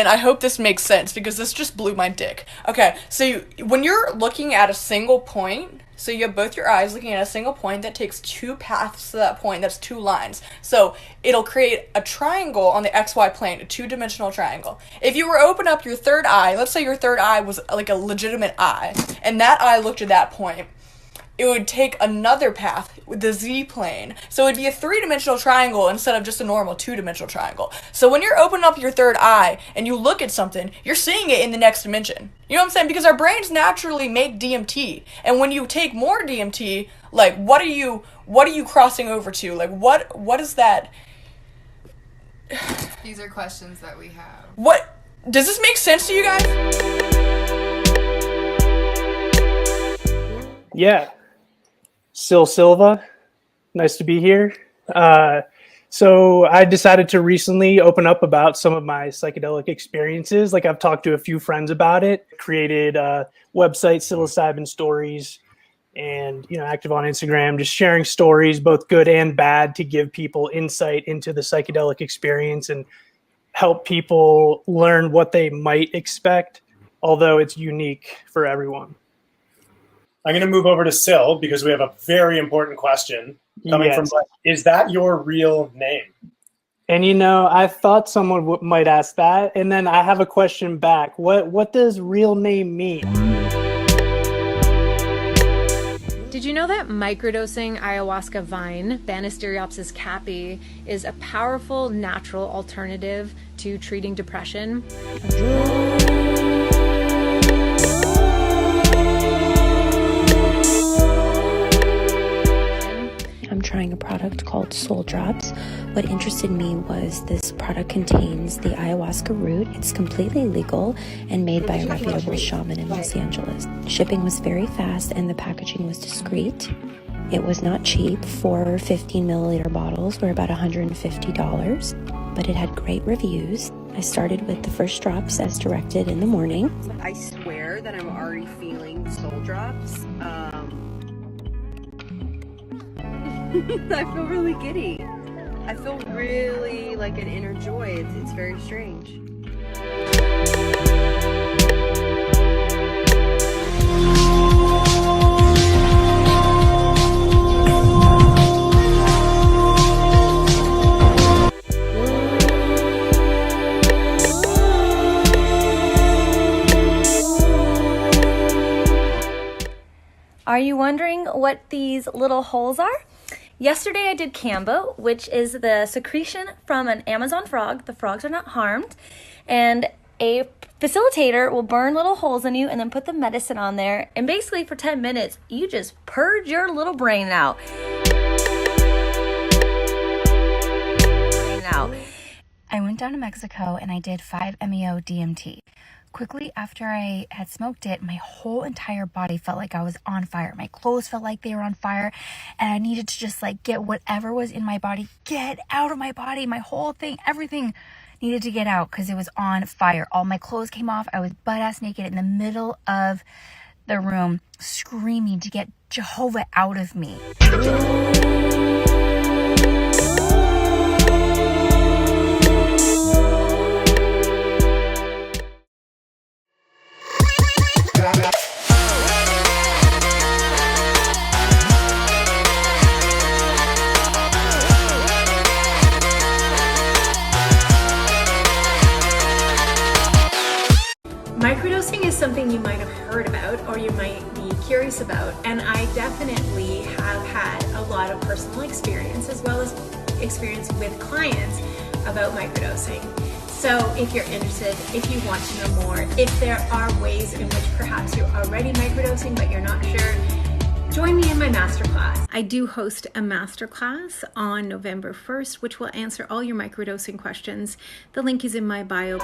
and I hope this makes sense because this just blew my dick. Okay, so when you're looking at a single point, so you have both your eyes looking at a single point that takes two paths to that point, that's two lines. So it'll create a triangle on the XY plane, a two-dimensional triangle. If you were to open up your third eye, let's say your third eye was like a legitimate eye, and that eye looked at that point, it would take another path with the Z-plane. So it'd be a three-dimensional triangle instead of just a normal two-dimensional triangle. So when you're opening up your third eye and you look at something, you're seeing it in the next dimension. You know what I'm saying? Because our brains naturally make DMT. And when you take more DMT, like, what are you crossing over to? Like, what is that? These are questions that we have. What? Does this make sense to you guys? Yeah. Sil Silva, nice to be here. So I decided to recently open up about some of my psychedelic experiences. Like, I've talked to a few friends about it, created a website, Psilocybin Stories, and, active on Instagram, just sharing stories, both good and bad, to give people insight into the psychedelic experience and help people learn what they might expect, although it's unique for everyone. I'm going to move over to Sil because we have a very important question coming from. Is that your real name? And I thought someone might ask that, and then I have a question back. What does real name mean? Did you know that microdosing ayahuasca vine, Banisteriopsis caapi, is a powerful natural alternative to treating depression? I'm trying a product called Soul Drops. What interested me was this product contains the ayahuasca root. It's completely legal and made by a reputable shaman in Los Angeles. Shipping was very fast and the packaging was discreet. It was not cheap. 4 15 milliliter bottles were about $150, but it had great reviews. I started with the first drops as directed in the morning. I swear that I'm already feeling Soul Drops. I feel really giddy. I feel really like an inner joy. It's very strange. Are you wondering what these little holes are? Yesterday I did Kambo, which is the secretion from an Amazon frog. The frogs are not harmed. And a facilitator will burn little holes in you and then put the medicine on there. And basically for 10 minutes, you just purge your little brain out. I went down to Mexico and I did 5-MeO DMT. Quickly after I had smoked it, my whole entire body felt like I was on fire. My clothes felt like they were on fire, and I needed to just get whatever was in my body, get out of my body. My whole thing, everything needed to get out because it was on fire. All my clothes came off. I was butt-ass naked in the middle of the room, screaming to get Jehovah out of me. Microdosing is something you might have heard about or you might be curious about, and I definitely have had a lot of personal experience as well as experience with clients about microdosing. So if you're interested, if you want to know more, if there are ways in which perhaps you're already microdosing but you're not sure, join me in my masterclass. I do host a masterclass on November 1st, which will answer all your microdosing questions. The link is in my bio.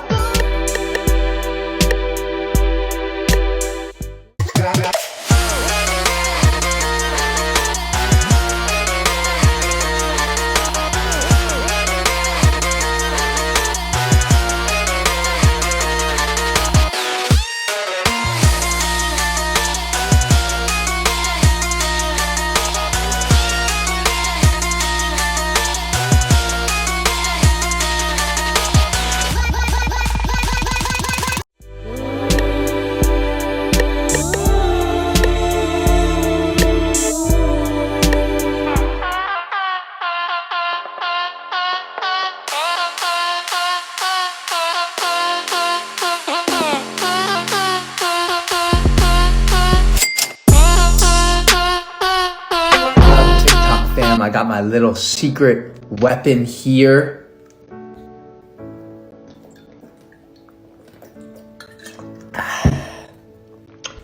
got my little secret weapon here.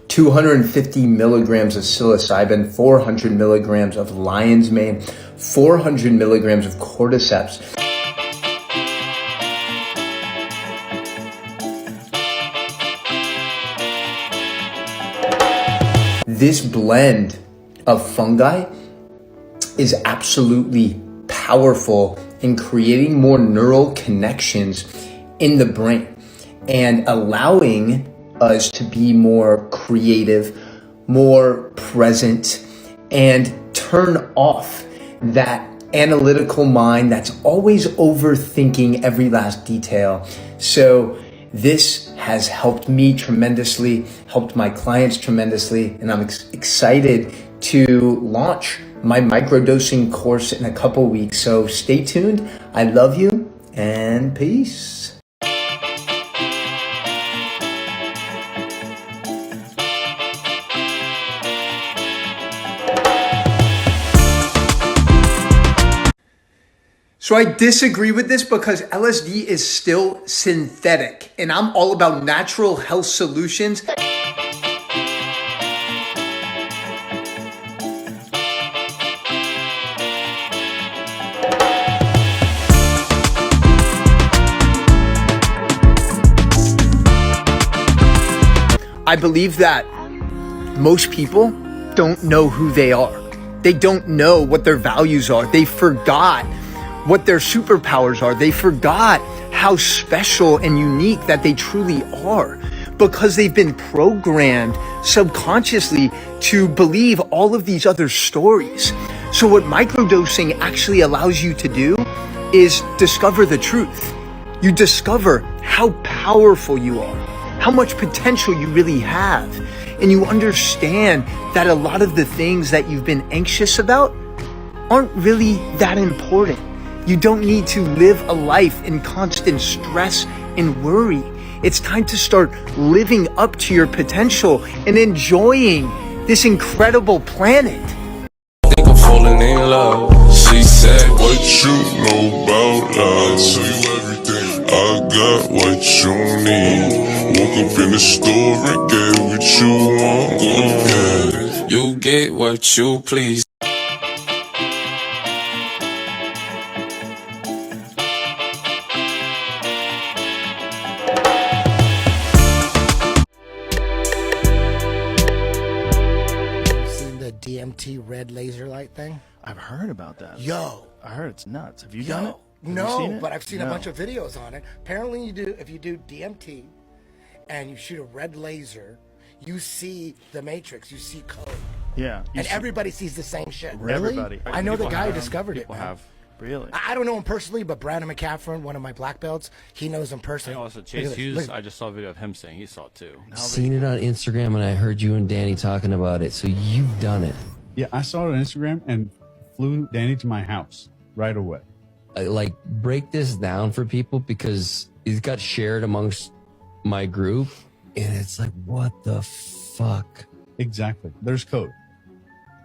250 milligrams of psilocybin, 400 milligrams of lion's mane, 400 milligrams of cordyceps. This blend of fungi is absolutely powerful in creating more neural connections in the brain and allowing us to be more creative, more present, and turn off that analytical mind that's always overthinking every last detail. So this has helped me tremendously, helped my clients tremendously, and I'm excited to launch my microdosing course in a couple weeks. So stay tuned. I love you and peace. So I disagree with this because LSD is still synthetic, and I'm all about natural health solutions. I believe that most people don't know who they are. They don't know what their values are. They forgot what their superpowers are. They forgot how special and unique that they truly are because they've been programmed subconsciously to believe all of these other stories. So what microdosing actually allows you to do is discover the truth. You discover how powerful you are, how much potential you really have, and you understand that a lot of the things that you've been anxious about aren't really that important. You don't need to live a life in constant stress and worry. It's time to start living up to your potential and enjoying this incredible planet. I think I'm falling in love. She said, what you know about love? I tell you everything. I got what you need. Woke up in the store and get what you want. You get what you please. DMT red laser light thing? I've heard about that. Yo, I heard it's nuts. Have you done it? No, but I've seen a bunch of videos on it. Apparently, if you do DMT and you shoot a red laser, you see the Matrix. You see code. Yeah, and everybody sees the same shit. Really? Everybody. I know the guy who discovered it. Have. Really? I don't know him personally, but Brandon McCaffrey, one of my black belts, he knows him personally. Also, Chase Hughes, I just saw a video of him saying he saw it too. Seen it on Instagram, and I heard you and Danny talking about it. So you've done it. Yeah, I saw it on Instagram and flew Danny to my house right away. Like, break this down for people because it got shared amongst my group, and it's like, what the fuck? Exactly. There's code.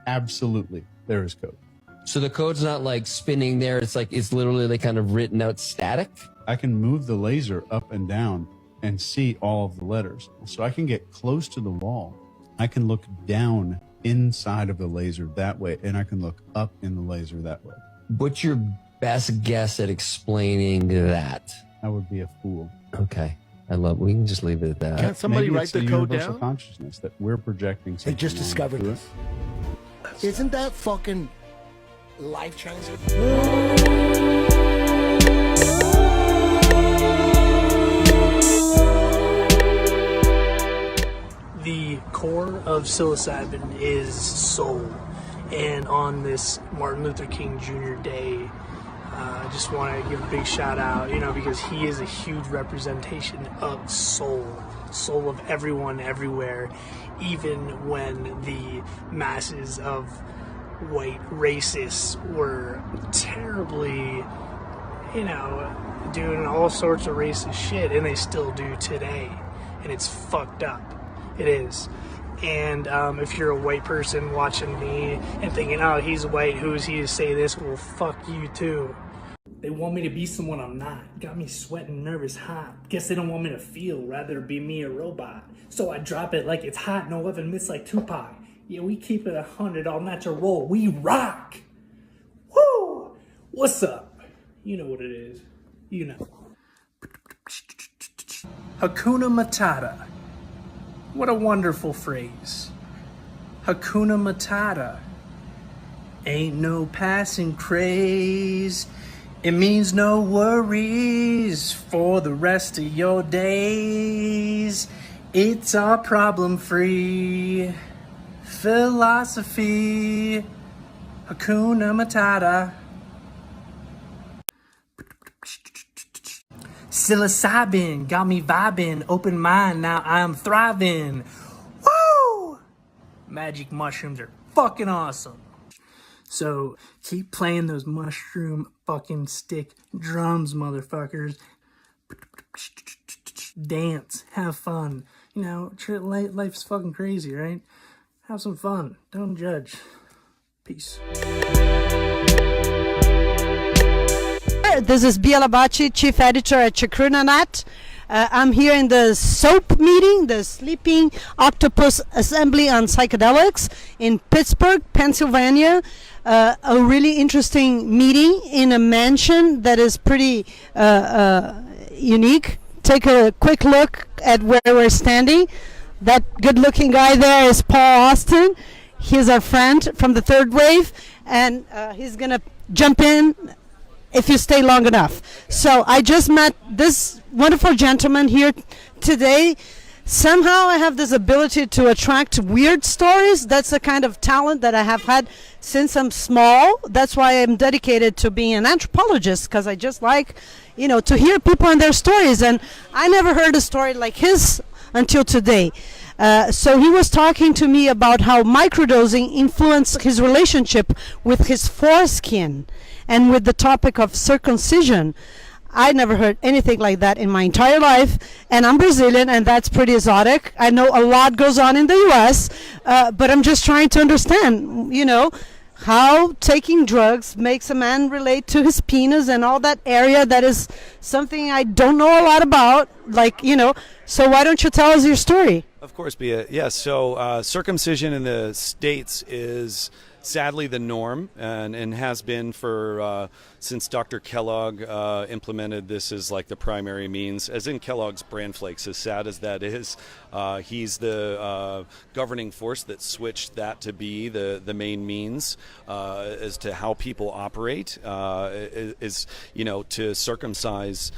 Absolutely, there is code. So the code's not like spinning there. It's like it's literally like kind of written out static. I can move the laser up and down and see all of the letters. So I can get close to the wall. I can look down inside of the laser that way, and I can look up in the laser that way. What's your best guess at explaining that? I would be a fool. Okay. We can just leave it at that. Can't somebody Maybe write it's the the code universal down? consciousness that we're projecting. They just something discovered onto this. it. Isn't that fucking life changing? The core of psilocybin is soul. And on this Martin Luther King Jr. Day, I just want to give a big shout out, because he is a huge representation of soul of everyone, everywhere, even when the masses of white racists were terribly, doing all sorts of racist shit, and they still do today. And it's fucked up. It is. And if you're a white person watching me and thinking, oh, he's white, who is he to say this? Well, fuck you too. They want me to be someone I'm not. Got me sweating, nervous, hot. Guess they don't want me to feel, rather be me a robot. So I drop it like it's hot, no oven mitts like Tupac. Yeah, we keep it 100 all natural. We rock. Woo! What's up? You know what it is. You know. Hakuna Matata. What a wonderful phrase. Hakuna Matata. Ain't no passing craze. It means no worries for the rest of your days. It's all problem-free philosophy. Hakuna Matata. Psilocybin got me vibing. Open mind, now I'm thriving. Woo! Magic mushrooms are fucking awesome. So keep playing those mushroom fucking stick drums, motherfuckers. Dance, have fun. You know, life's fucking crazy, right? Have some fun. Don't judge. Peace. This is Bia Labachi, Chief Editor at Chacrunanet. I'm here in the SOAP meeting, the Sleeping Octopus Assembly on Psychedelics in Pittsburgh, Pennsylvania. A really interesting meeting in a mansion that is pretty unique. Take a quick look at where we're standing. That good-looking guy there is Paul Austin. He's our friend from the Third Wave, and he's going to jump in if you stay long enough. So I just met this wonderful gentleman here today. Somehow I have this ability to attract weird stories. That's the kind of talent that I have had since I'm small. That's why I'm dedicated to being an anthropologist, because I just like, you know, to hear people and their stories. And I never heard a story like his until today. So he was talking to me about how microdosing influenced his relationship with his foreskin and with the topic of circumcision. I never heard anything like that in my entire life, and I'm Brazilian, and that's pretty exotic. I know a lot goes on in the U.S., but I'm just trying to understand, you know, how taking drugs makes a man relate to his penis and all that area that is something I don't know a lot about, like, you know. So why don't you tell us your story? Of course, Bia. Yes, so circumcision in the States is sadly the norm, and has been for since Dr. Kellogg implemented this as like the primary means, as in Kellogg's Bran Flakes. As sad as that is, he's the governing force that switched that to be the main means as to how people operate, is, you know, to circumcise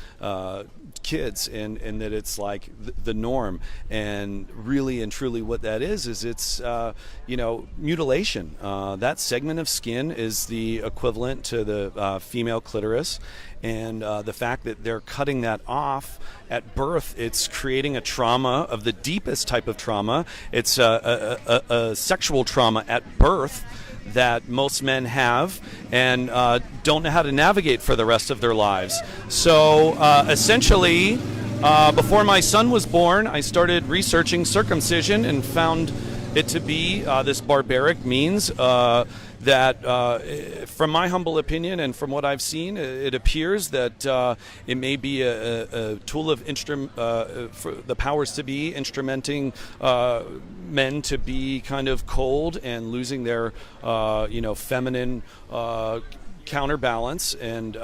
kids, and that it's like the norm. And really and truly what that is it's you know, mutilation. That segment of skin is the equivalent to the female clitoris, and the fact that they're cutting that off at birth, it's creating a trauma of the deepest type of trauma. It's a sexual trauma at birth that most men have and don't know how to navigate for the rest of their lives. So essentially, before my son was born, I started researching circumcision and found it to be this barbaric means that, from my humble opinion and from what I've seen, it appears that it may be a tool of for the powers to be instrumenting men to be kind of cold and losing their, you know, feminine counterbalance. And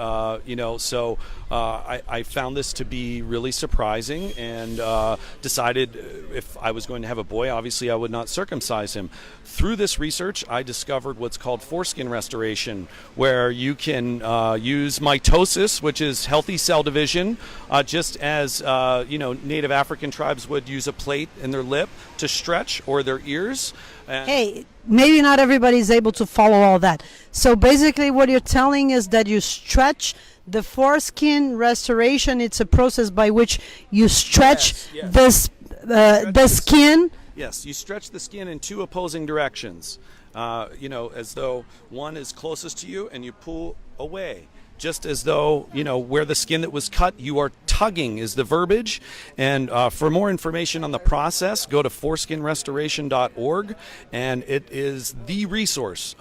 you know, so I found this to be really surprising, and decided if I was going to have a boy, obviously I would not circumcise him. Through this research, I discovered what's called foreskin restoration, where you can use mitosis, which is healthy cell division, just as you know, Native African tribes would use a plate in their lip to stretch, or their ears. Hey, maybe not everybody is able to follow all that. So basically what you're telling is that you stretch the foreskin restoration. It's a process by which you stretch this the skin. Yes, you stretch the skin in two opposing directions. You know, as though one is closest to you and you pull away. just as though, where the skin that was cut, you are tugging is the verbiage. And for more information on the process, go to foreskinrestoration.org, and it is the resource.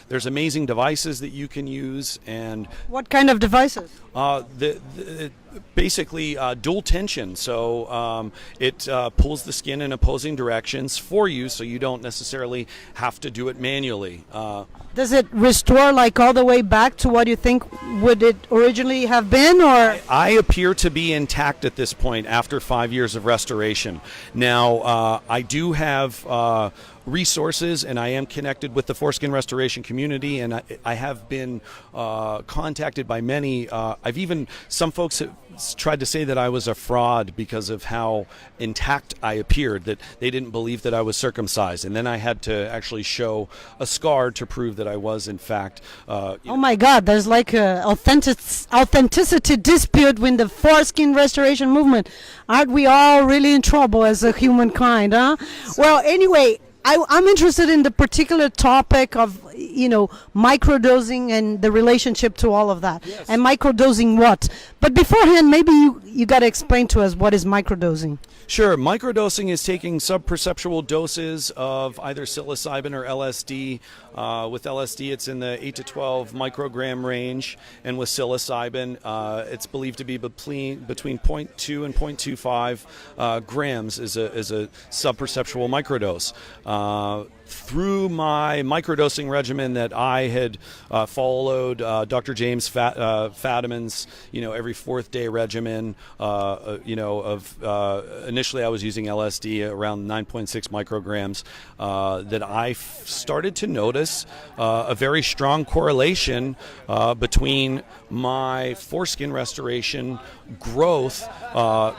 There's amazing devices that you can use. And what kind of devices? Basically dual tension, so it pulls the skin in opposing directions for you, so you don't necessarily have to do it manually. Does it restore like all the way back to what you think would it originally have been, or? I appear to be intact at this point after 5 years of restoration. Now, I do have resources, and I am connected with the foreskin restoration community, and I have been contacted by many. Some folks have tried to say that I was a fraud because of how intact I appeared, that they didn't believe that I was circumcised, and then I had to actually show a scar to prove that I was in fact. Oh my God, there's like a authenticity dispute with the foreskin restoration movement. Aren't we all really in trouble as a humankind, huh? Well, anyway, I'm interested in the particular topic of, microdosing and the relationship to all of that. Yes. And microdosing what? But beforehand, maybe you got to explain to us what is microdosing. Sure. Microdosing is taking subperceptual doses of either psilocybin or LSD. With LSD, it's in the 8 to 12 microgram range, and with psilocybin, it's believed to be between 0.2 and 0.25 grams is a subperceptual microdose. Through my microdosing regimen that I had followed, Dr. James Fadiman's, every fourth day regimen, initially I was using LSD around 9.6 micrograms, that I started to notice a very strong correlation between my foreskin restoration growth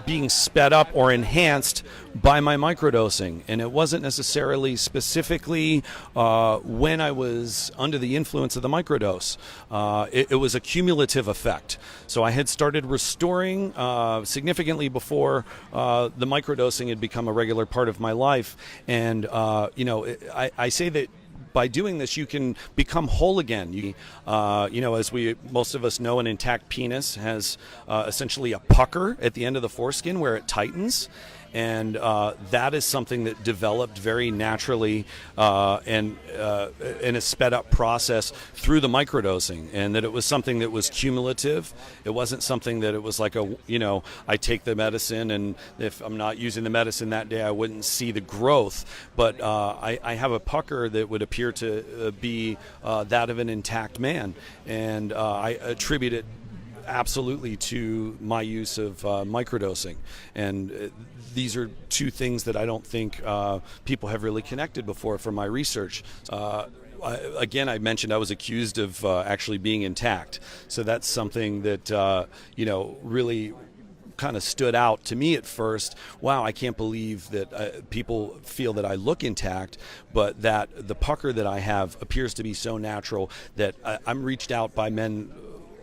being sped up or enhanced by my microdosing. And it wasn't necessarily specifically when I was under the influence of the microdose. It was a cumulative effect. So I had started restoring significantly before the microdosing had become a regular part of my life. And, I say that by doing this, you can become whole again. As most of us know, an intact penis has essentially a pucker at the end of the foreskin where it tightens. And that is something that developed very naturally and in a sped up process through the microdosing, and that it was something that was cumulative. It wasn't something that it was like I take the medicine, and if I'm not using the medicine that day, I wouldn't see the growth. But I have a pucker that would appear to be that of an intact man, and I attribute it absolutely to my use of microdosing. And these are two things that I don't think people have really connected before from my research. I mentioned I was accused of actually being intact. So that's something that, really kind of stood out to me at first. Wow, I can't believe that people feel that I look intact, but that the pucker that I have appears to be so natural that I'm reached out by men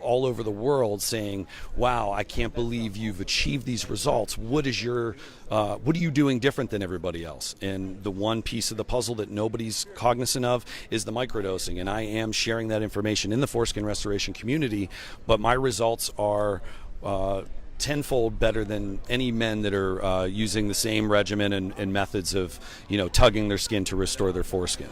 all over the world saying, wow, I can't believe you've achieved these results. What are you doing different than everybody else? And the one piece of the puzzle that nobody's cognizant of is the microdosing. And I am sharing that information in the foreskin restoration community, but my results are tenfold better than any men that are using the same regimen and methods of, tugging their skin to restore their foreskin.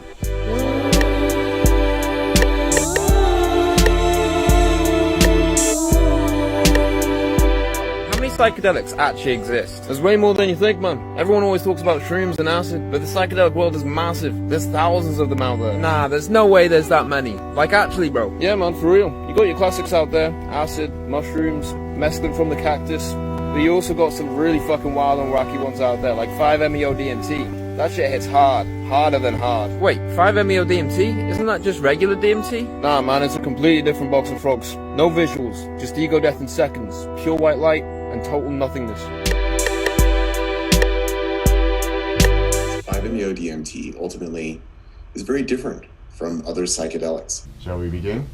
Psychedelics actually exist. There's way more than you think, man. Everyone always talks about shrooms and acid, but the psychedelic world is massive. There's thousands of them out there. Nah, there's no way there's that many. Like, actually, bro. Yeah, man, for real. You got your classics out there. Acid, mushrooms, mescaline from the cactus. But you also got some really fucking wild and wacky ones out there, like 5-MeO-DMT. That shit hits hard. Harder than hard. Wait, 5-MeO-DMT? Isn't that just regular DMT? Nah, man, it's a completely different box of frogs. No visuals, just ego death in seconds. Pure white light and total nothingness. 5-MeO-DMT ultimately is very different from other psychedelics. Shall we begin?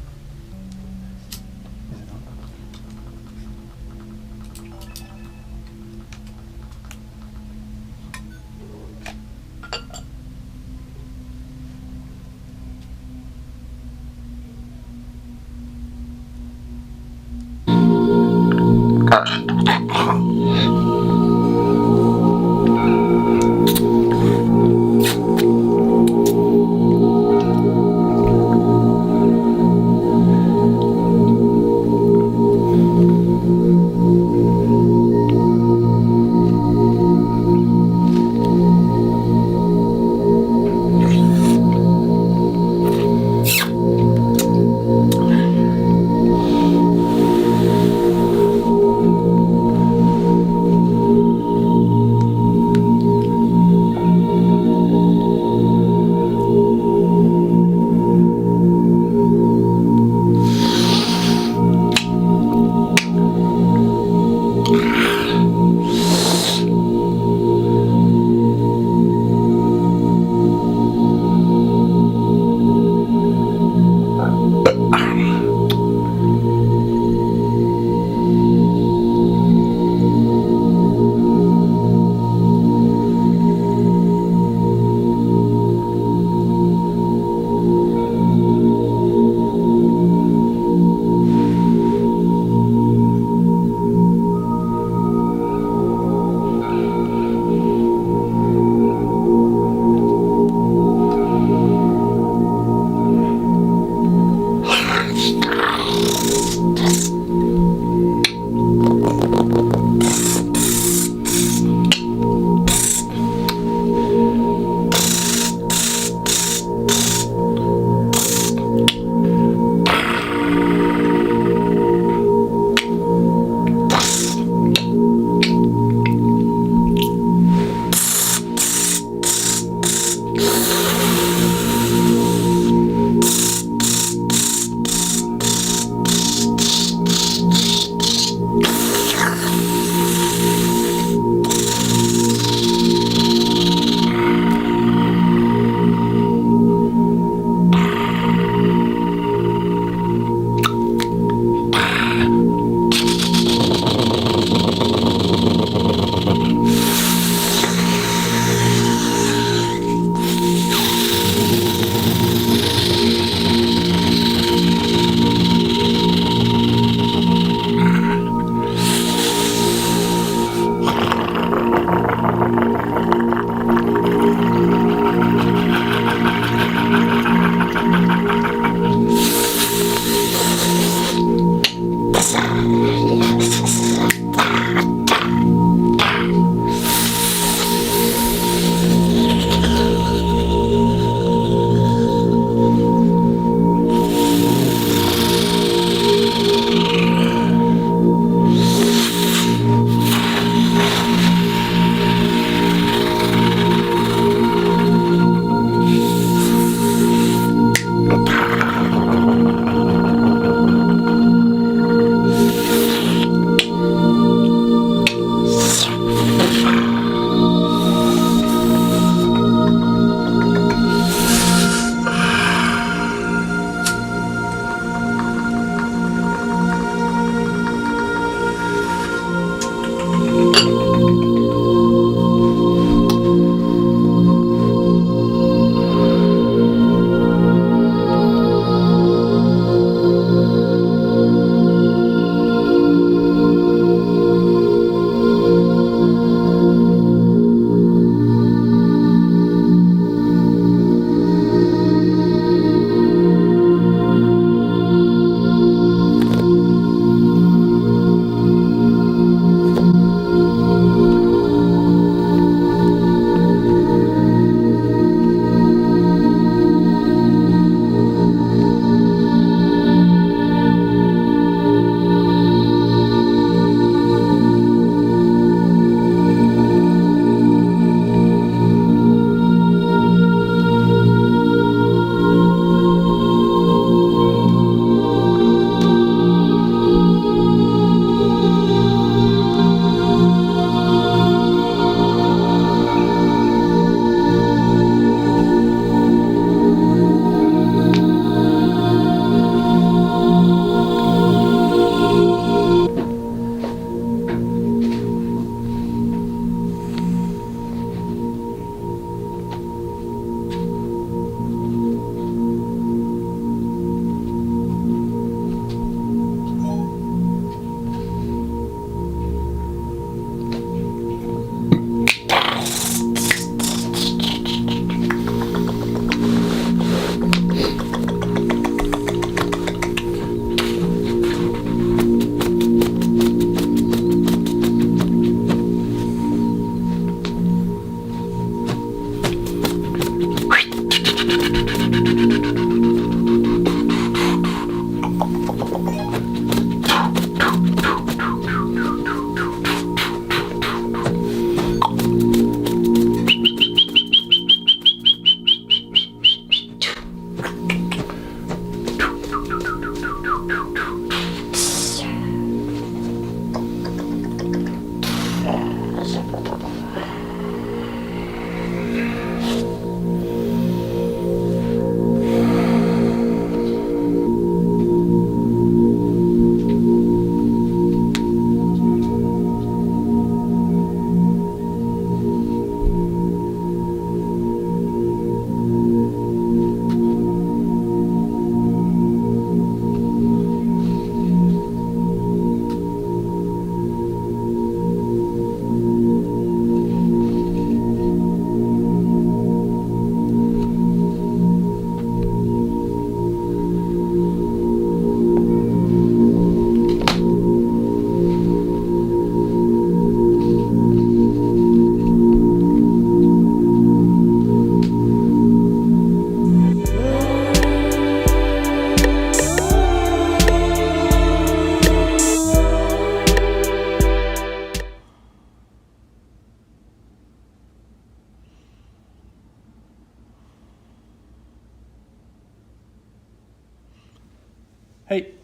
Hey,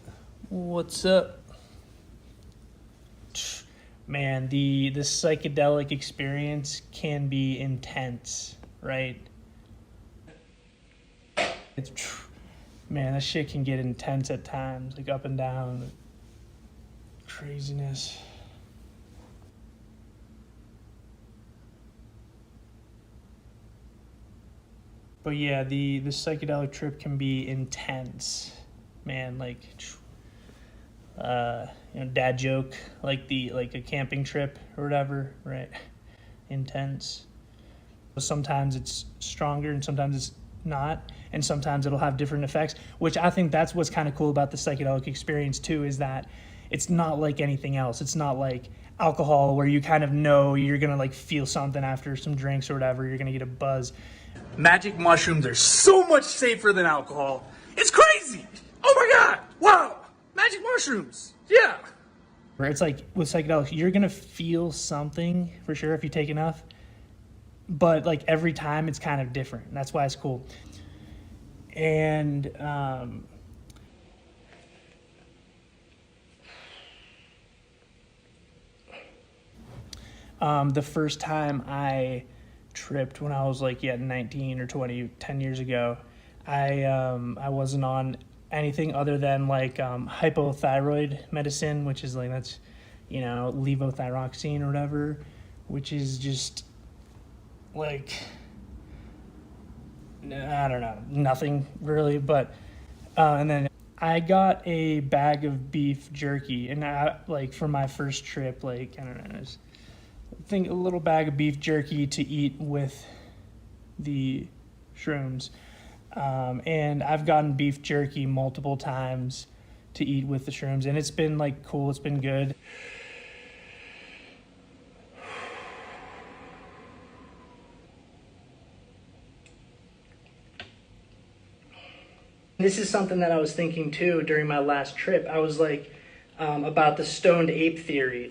what's up? Man, the psychedelic experience can be intense, right? Man, that shit can get intense at times, like up and down, craziness. But yeah, the psychedelic trip can be intense, man. Like, dad joke, like a camping trip or whatever, right? Intense. Sometimes it's stronger and sometimes it's not, and sometimes it'll have different effects. Which I think that's what's kind of cool about the psychedelic experience too, is that it's not like anything else. It's not like alcohol where you kind of know you're gonna like feel something after some drinks or whatever. You're gonna get a buzz. Magic mushrooms are so much safer than alcohol. It's crazy. Oh my God. Wow. Magic mushrooms. Yeah. Where it's like with psychedelics, you're going to feel something for sure if you take enough. But like every time it's kind of different. And that's why it's cool. And the first time I tripped when I was like 19 or 20, 10 years ago, I wasn't on anything other than like hypothyroid medicine, which is like, that's, levothyroxine or whatever, which is just like, I don't know, nothing really. But and then I got a bag of beef jerky, and I, like, for my first trip, like, I don't know, a little bag of beef jerky to eat with the shrooms. And I've gotten beef jerky multiple times to eat with the shrooms, and it's been like cool. It's been good. This is something that I was thinking too during my last trip. I was like, about the stoned ape theory.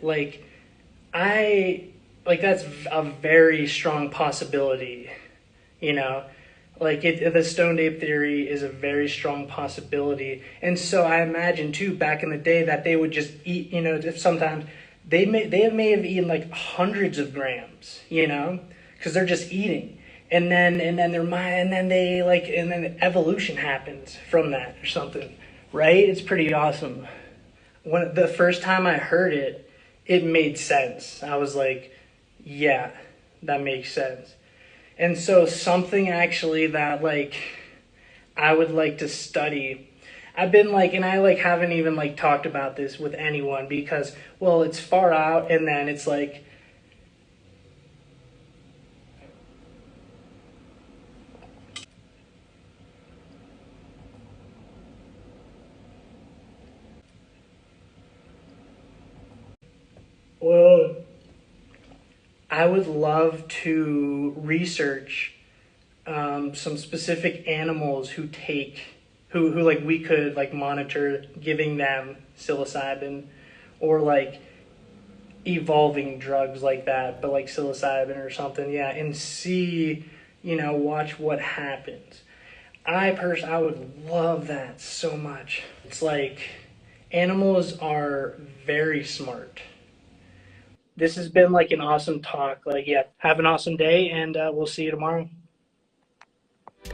That's a very strong possibility, the stoned ape theory is a very strong possibility. And so I imagine too, back in the day, that they would just eat, if sometimes they may have eaten like hundreds of grams, because they're just eating. And then evolution happens from that or something, right? It's pretty awesome. When the first time I heard it, it made sense. I was like, yeah, that makes sense. And so something actually that like I would like to study, I've been like, and I like haven't even like talked about this with anyone because, well, it's far out, and then it's like, well, I would love to research some specific animals who like we could like monitor giving them psilocybin, or like evolving drugs like that, but like psilocybin or something, yeah, and see, watch what happens. I would love that so much. It's like animals are very smart. This has been like an awesome talk. Like, yeah, have an awesome day, and we'll see you tomorrow. Take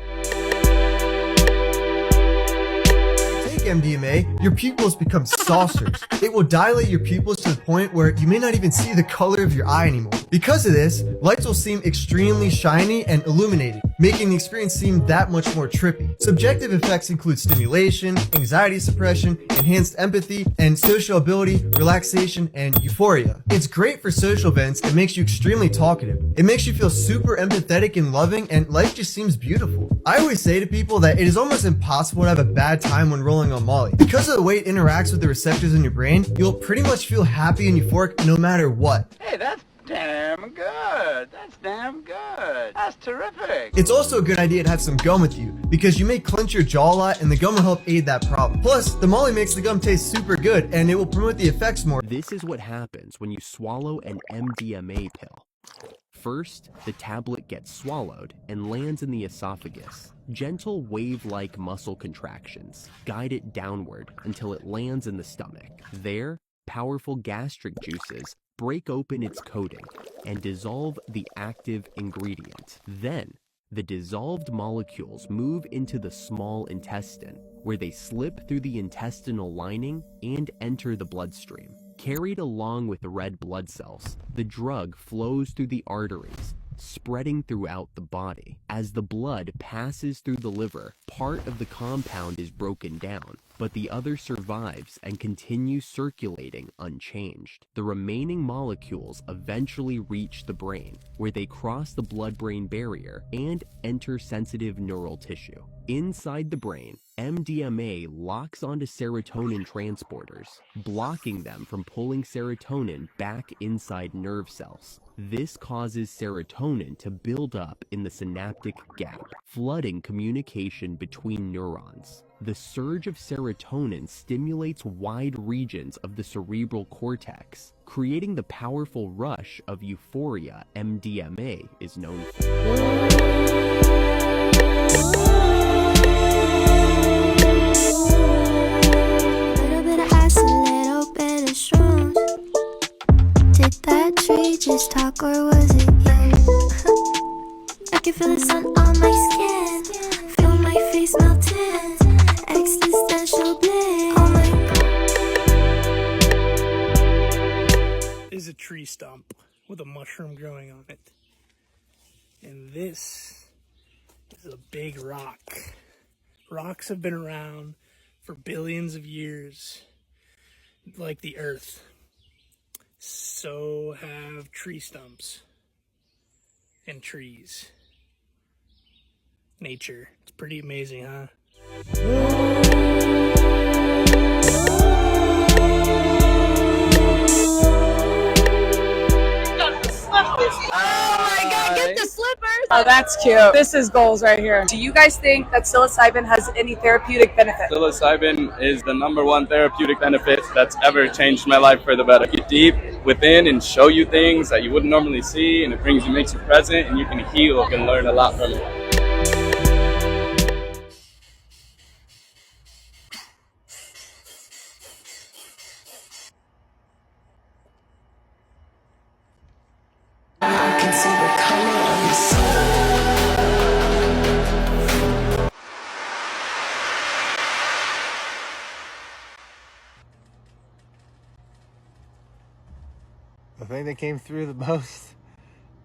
MDMA, your pupils become saucers. It will dilate your pupils to the point where you may not even see the color of your eye anymore. Because of this, lights will seem extremely shiny and illuminated, making the experience seem that much more trippy. Subjective effects include stimulation, anxiety suppression, enhanced empathy, and sociability, relaxation, and euphoria. It's great for social events and makes you extremely talkative. It makes you feel super empathetic and loving, and life just seems beautiful. I always say to people that it is almost impossible to have a bad time when rolling on Molly. Because of the way it interacts with the receptors in your brain, you'll pretty much feel happy and euphoric no matter what. Hey, that's damn good. That's damn good. That's terrific. It's also a good idea to have some gum with you, because you may clench your jaw a lot and the gum will help aid that problem. Plus, the Molly makes the gum taste super good and it will promote the effects more. This is what happens when you swallow an MDMA pill. First, the tablet gets swallowed and lands in the esophagus. Gentle wave-like muscle contractions guide it downward until it lands in the stomach. There, powerful gastric juices break open its coating and dissolve the active ingredient. Then, the dissolved molecules move into the small intestine, where they slip through the intestinal lining and enter the bloodstream. Carried along with the red blood cells, the drug flows through the arteries, spreading throughout the body. As the blood passes through the liver, part of the compound is broken down, but the other survives and continues circulating unchanged. The remaining molecules eventually reach the brain, where they cross the blood-brain barrier and enter sensitive neural tissue. Inside the brain, MDMA locks onto serotonin transporters, blocking them from pulling serotonin back inside nerve cells. This causes serotonin to build up in the synaptic gap, flooding communication between neurons. The surge of serotonin stimulates wide regions of the cerebral cortex, creating the powerful rush of euphoria MDMA is known for. Did that tree just talk or was it you? I can feel the sun on my skin, feel my face melting, existential bliss. Oh my God. Is a tree stump with a mushroom growing on it. And this is a big rock. Rocks have been around for billions of years, like the earth. So have tree stumps and trees. Nature. It's pretty amazing, huh? Oh my God, get the slippers! Oh, that's cute. This is goals right here. Do you guys think that psilocybin has any therapeutic benefit? Psilocybin is the #1 therapeutic benefit that's ever changed my life for the better. Get deep within and show you things that you wouldn't normally see, and it makes you present, and you can heal and learn a lot from it. I can see the color of your soul. The thing that came through the most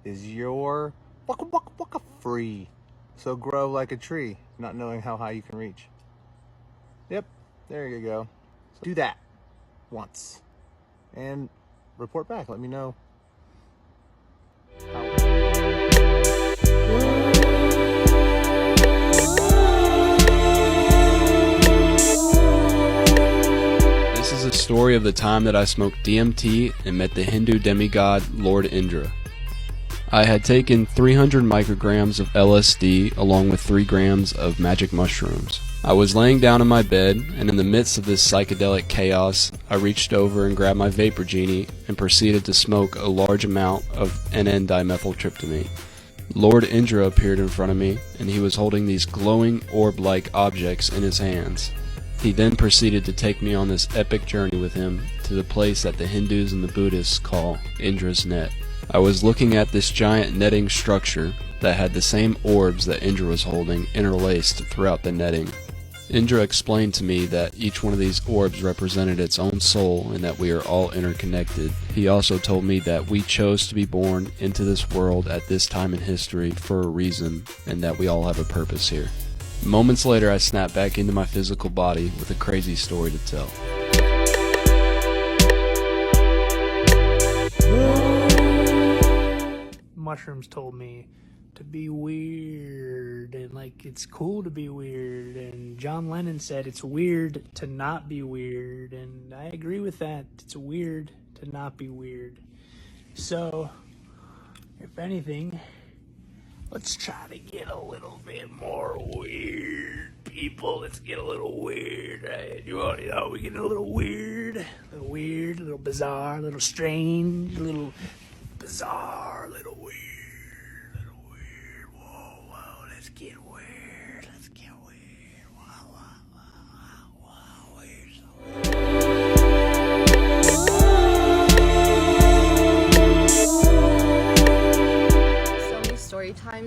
is your waka free. So grow like a tree, not knowing how high you can reach. Yep, there you go. So do that once and report back. Let me know. This is a story of the time that I smoked DMT and met the Hindu demigod Lord Indra. I had taken 300 micrograms of LSD along with 3 grams of magic mushrooms. I was laying down in my bed, and in the midst of this psychedelic chaos, I reached over and grabbed my vapor genie and proceeded to smoke a large amount of NN-dimethyltryptamine. Lord Indra appeared in front of me, and he was holding these glowing orb-like objects in his hands. He then proceeded to take me on this epic journey with him to the place that the Hindus and the Buddhists call Indra's net. I was looking at this giant netting structure that had the same orbs that Indra was holding interlaced throughout the netting. Indra explained to me that each one of these orbs represented its own soul and that we are all interconnected. He also told me that we chose to be born into this world at this time in history for a reason and that we all have a purpose here. Moments later, I snapped back into my physical body with a crazy story to tell. Mushrooms told me to be weird and like it's cool to be weird, and John Lennon said it's weird to not be weird, and I agree with that. It's weird to not be weird. So if anything, let's try to get a little bit more weird, people. Let's get a little weird, right? We get a little weird, a little bizarre, a little strange, a little bizarre, a little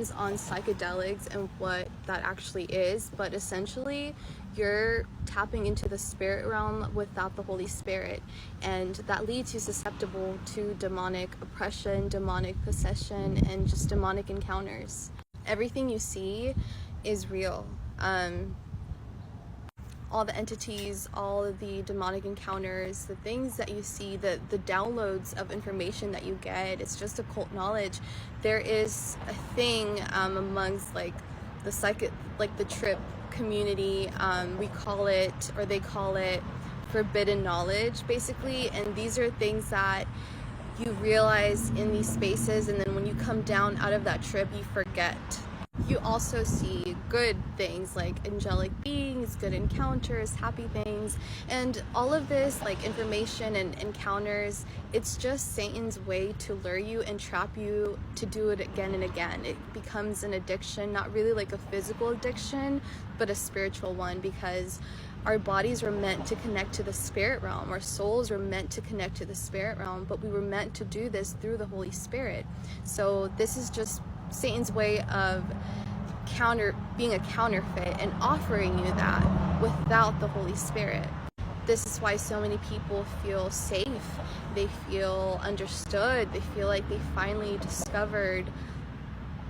depends on psychedelics and what that actually is, but essentially you're tapping into the spirit realm without the Holy Spirit, and that leaves you susceptible to demonic oppression, demonic possession, and just demonic encounters. Everything you see is real. All the entities, all of the demonic encounters, the things that you see, the downloads of information that you get, it's just occult knowledge. There is a thing amongst like the trip community, we call it, or they call it, forbidden knowledge, basically. And these are things that you realize in these spaces, and then when you come down out of that trip, you forget. You also see good things like angelic beings, good encounters, happy things, and all of this like information and encounters, it's just Satan's way to lure you and trap you to do it again and again. It becomes an addiction, not really like a physical addiction, but a spiritual one, because our bodies were meant to connect to the spirit realm. Our souls were meant to connect to the spirit realm, but we were meant to do this through the Holy Spirit. So this is just Satan's way of being a counterfeit and offering you that without the Holy Spirit. This is why so many people feel safe, they feel understood, they feel like they finally discovered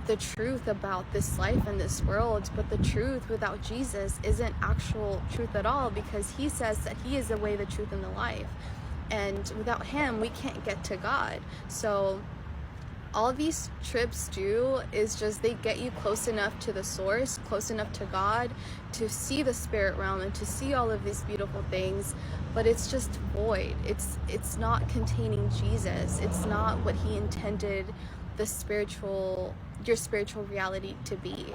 the truth about this life and this world. But the truth without Jesus isn't actual truth at all, because he says that he is the way, the truth, and the life, and without him we can't get to God. So all these trips do is just they get you close enough to the source, close enough to God, to see the spirit realm and to see all of these beautiful things, but it's just void. It's not containing Jesus. It's not what he intended your spiritual reality to be.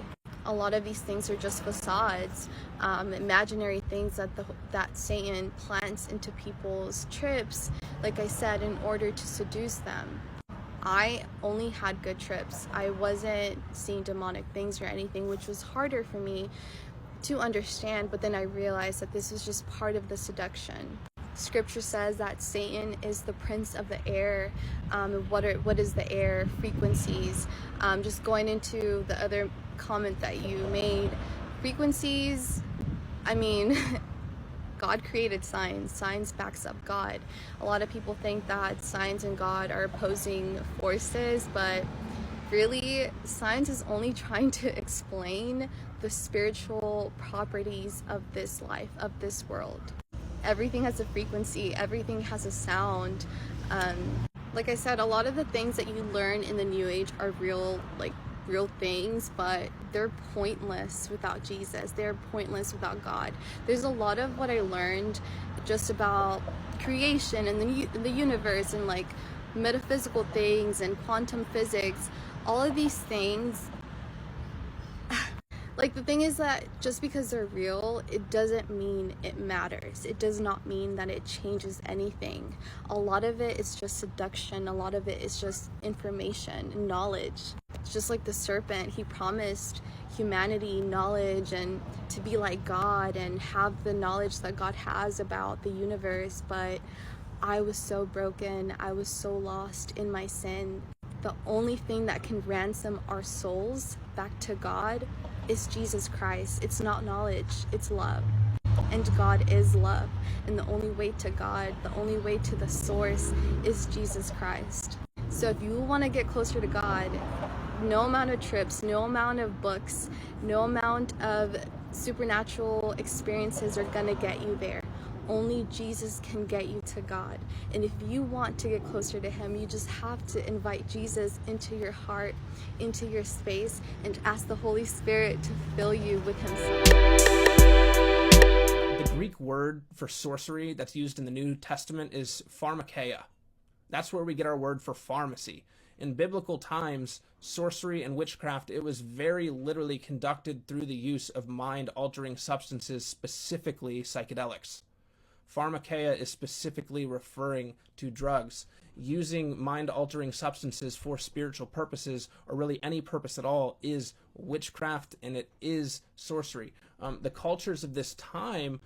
A lot of these things are just facades, imaginary things that Satan plants into people's trips, like I said, in order to seduce them. I only had good trips. I wasn't seeing demonic things or anything, which was harder for me to understand, but then I realized that this was just part of the seduction. Scripture says that Satan is the prince of the air. What is the air? Frequencies. Just going into the other comment that you made, frequencies, I mean, God created science. Science backs up God. A lot of people think that science and God are opposing forces, but really, science is only trying to explain the spiritual properties of this life, of this world. Everything has a frequency, everything has a sound. Like I said, a lot of the things that you learn in the New Age are real things, but they're pointless without Jesus. They're pointless without God. There's a lot of what I learned just about creation and the universe and like metaphysical things and quantum physics. All of these things, like, the thing is that just because they're real, it doesn't mean it matters. It does not mean that it changes anything. A lot of it is just seduction. A lot of it is just information and knowledge. It's just like the serpent. He promised humanity knowledge and to be like God and have the knowledge that God has about the universe, but I was so broken. I was so lost in my sin. The only thing that can ransom our souls back to God is Jesus Christ. It's not knowledge, it's love. And God is love. And the only way to God, the only way to the source is Jesus Christ. So if you want to get closer to God, no amount of trips, no amount of books, no amount of supernatural experiences are gonna get you there. Only Jesus can get you to God. And if you want to get closer to him, you just have to invite Jesus into your heart, into your space, and ask the Holy Spirit to fill you with himself. The Greek word for sorcery that's used in the New Testament is pharmakeia. That's where we get our word for pharmacy. In biblical times, sorcery and witchcraft, it was very literally conducted through the use of mind-altering substances, specifically psychedelics. Pharmakeia is specifically referring to drugs. Using mind-altering substances for spiritual purposes, or really any purpose at all, is witchcraft, and it is sorcery. The cultures of this time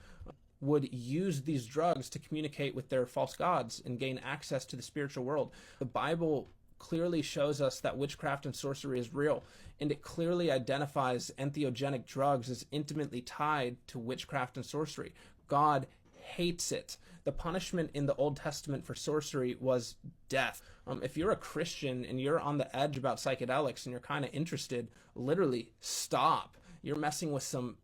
would use these drugs to communicate with their false gods and gain access to the spiritual world. The Bible clearly shows us that witchcraft and sorcery is real. and it clearly identifies entheogenic drugs as intimately tied to witchcraft and sorcery. God hates it. The punishment in the Old Testament for sorcery was death. If you're a Christian and you're on the edge about psychedelics and you're kind of interested, literally stop. You're messing with some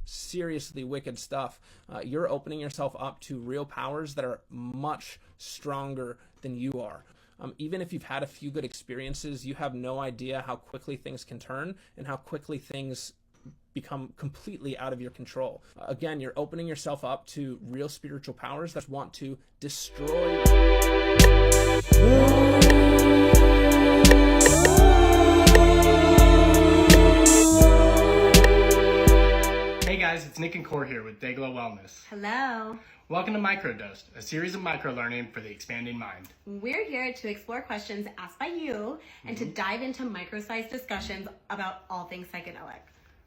seriously wicked stuff. You're opening yourself up to real powers that are much stronger than you are. Even if you've had a few good experiences, you have no idea how quickly things can turn and how quickly things become completely out of your control. Again, you're opening yourself up to real spiritual powers that want to destroy you. Hey guys, it's Nick and Core here with Dayglow Wellness. Hello. Welcome to Microdosed, a series of microlearning for the expanding mind. We're here to explore questions asked by you and to dive into micro-sized discussions about all things psychedelic.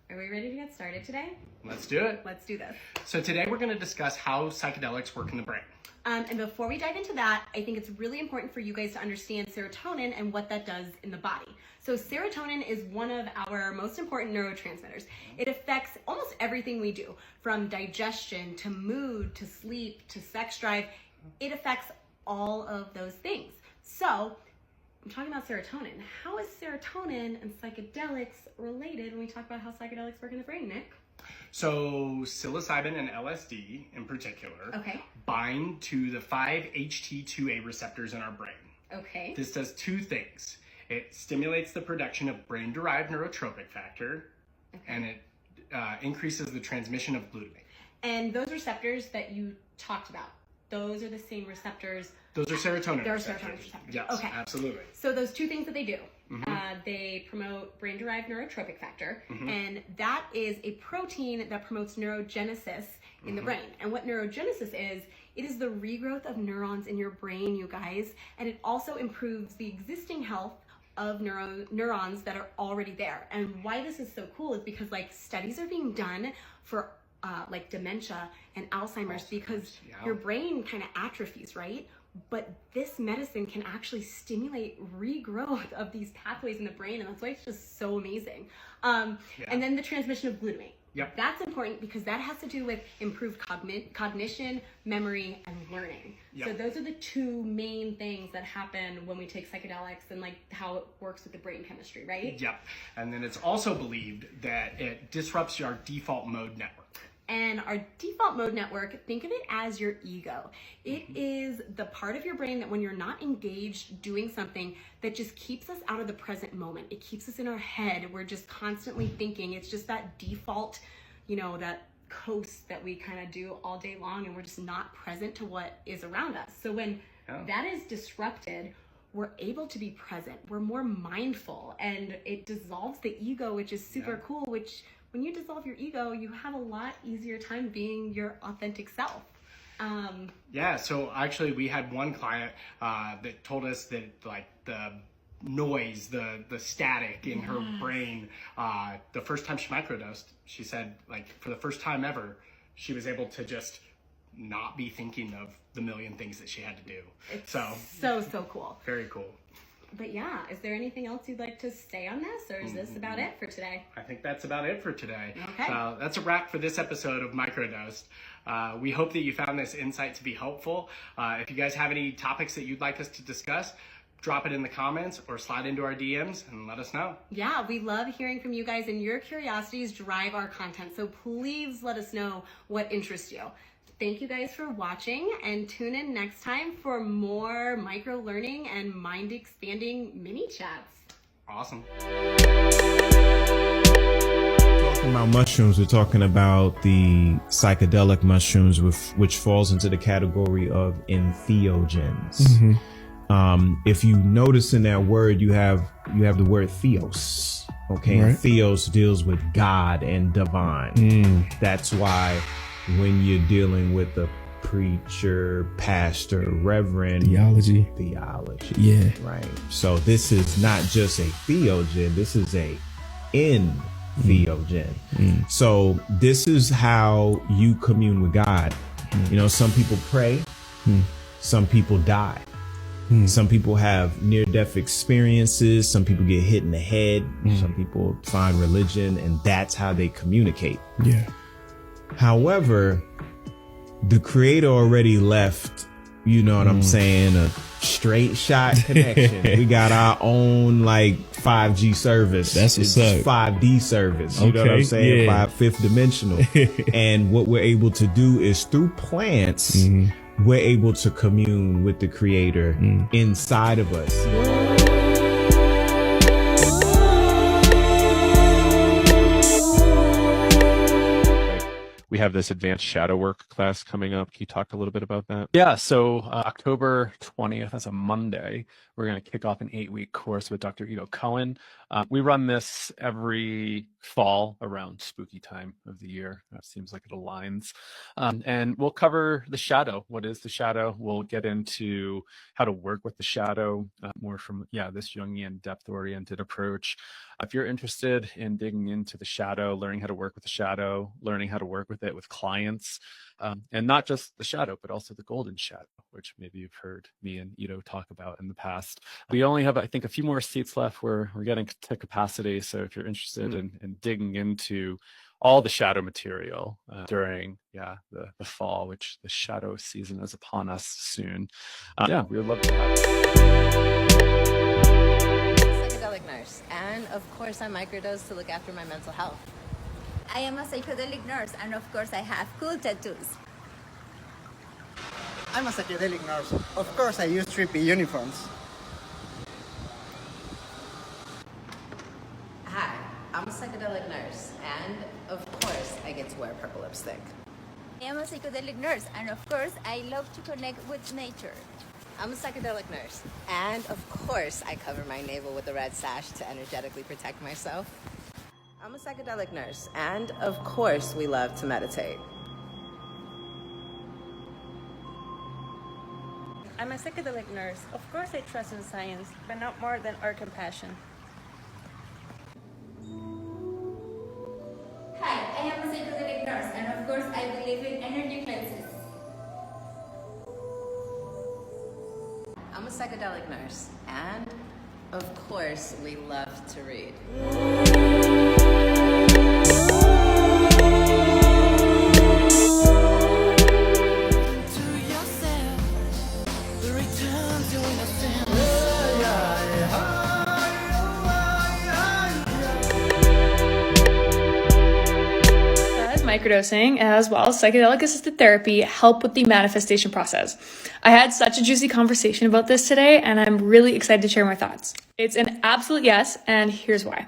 Are we ready to get started today? Let's do it. Let's do this. So today we're going to discuss how psychedelics work in the brain. And before we dive into that, I think it's really important for you guys to understand serotonin and what that does in the body. So serotonin is one of our most important neurotransmitters. It affects almost everything we do, from digestion to mood to sleep to sex drive. It affects all of those things. So I'm talking about serotonin. How is serotonin and psychedelics related when we talk about how psychedelics work in the brain, Nick? So psilocybin and LSD in particular bind to the 5-HT2A receptors in our brain. Okay. This does two things. It stimulates the production of brain-derived neurotrophic factor, and it increases the transmission of glutamate. And those receptors that you talked about, those are the same receptors. Those are serotonin They're receptors. serotonin receptors. Yes, Okay. absolutely. So those two things that they do, they promote brain-derived neurotrophic factor, and that is a protein that promotes neurogenesis in the brain. And what neurogenesis is, it is the regrowth of neurons in your brain, you guys, and it also improves the existing health of neurons that are already there. And why this is so cool is because like studies are being done for like dementia and Alzheimer's because your brain kind of atrophies, right? But this medicine can actually stimulate regrowth of these pathways in the brain, and that's why it's just so amazing. And then the transmission of glutamate. Yep. That's important because that has to do with improved cognition, memory, and learning. Yep. So those are the two main things that happen when we take psychedelics and like how it works with the brain chemistry, right? Yep. And then it's also believed that it disrupts our default mode network. And our default mode network, think of it as your ego. It is the part of your brain that when you're not engaged doing something that just keeps us out of the present moment. It keeps us in our head. We're just constantly thinking. It's just that default, you know, that coast that we kind of do all day long, and we're just not present to what is around us. So when that is disrupted, we're able to be present. We're more mindful, and it dissolves the ego, which is super cool, which when you dissolve your ego, you have a lot easier time being your authentic self. So actually we had one client that told us that like the noise, the static in her brain, the first time she microdosed, she said like for the first time ever, she was able to just not be thinking of the million things that she had to do. It's so cool. Very cool. But yeah, is there anything else you'd like to say on this, or is this about it for today? I think that's about it for today. Okay. So that's a wrap for this episode of Microdosed. We hope that you found this insight to be helpful. If you guys have any topics that you'd like us to discuss, drop it in the comments or slide into our DMs and let us know. Yeah, we love hearing from you guys, and your curiosities drive our content. So please let us know what interests you. Thank you guys for watching, and tune in next time for more micro learning and mind expanding mini chats. Awesome. Talking about mushrooms, we're talking about the psychedelic mushrooms, which falls into the category of entheogens. If you notice in that word, you have the word theos. Okay, Right. And theos deals with God and divine. That's why when you're dealing with a preacher, pastor, reverend, Theology. Yeah. Right. So this is not just a theogen, this is a entheogen. So this is how you commune with God. You know, some people pray, some people die. Some people have near-death experiences. Some people get hit in the head. Some people find religion, and that's how they communicate. Yeah. However, the creator already left, you know what I'm saying, a straight shot connection. We got our own like 5G service. That's what's it's up. 5D service. You know what I'm saying? Fifth dimensional. And what we're able to do is through plants, we're able to commune with the creator inside of us. We have this advanced shadow work class coming up. Can you talk a little bit about that? Yeah, so October 20th, that's a Monday, we're going to kick off an 8-week course with Dr. Ito Cohen. We run this every fall around spooky time of the year. That seems like it aligns. And we'll cover the shadow. What is the shadow? We'll get into how to work with the shadow, more from this Jungian depth-oriented approach. If you're interested in digging into the shadow, learning how to work with the shadow, learning how to work with it with clients, and not just the shadow, but also the golden shadow, which maybe you've heard me and Ito talk about in the past. We only have, I think, a few more seats left. We're getting to capacity. So if you're interested in digging into all the shadow material during the fall, which the shadow season is upon us soon, we would love to have you. Psychedelic nurse, and of course I microdose to look after my mental health. I am a psychedelic nurse, and of course I have cool tattoos. I'm a psychedelic nurse. Of course I use trippy uniforms. Hi, I'm a psychedelic nurse, and of course I get to wear purple lipstick. I am a psychedelic nurse, and of course I love to connect with nature. I'm a psychedelic nurse, and of course I cover my navel with a red sash to energetically protect myself. I'm a psychedelic nurse, and of course we love to meditate. I'm a psychedelic nurse. Of course I trust in science, but not more than our compassion. Hi, I am a psychedelic nurse, and of course I believe in energy cleanses. I'm a psychedelic nurse, and of course we love to read. Microdosing as well as psychedelic assisted therapy help with the manifestation process. I had such a juicy conversation about this today, and I'm really excited to share my thoughts. It's an absolute yes, and here's why.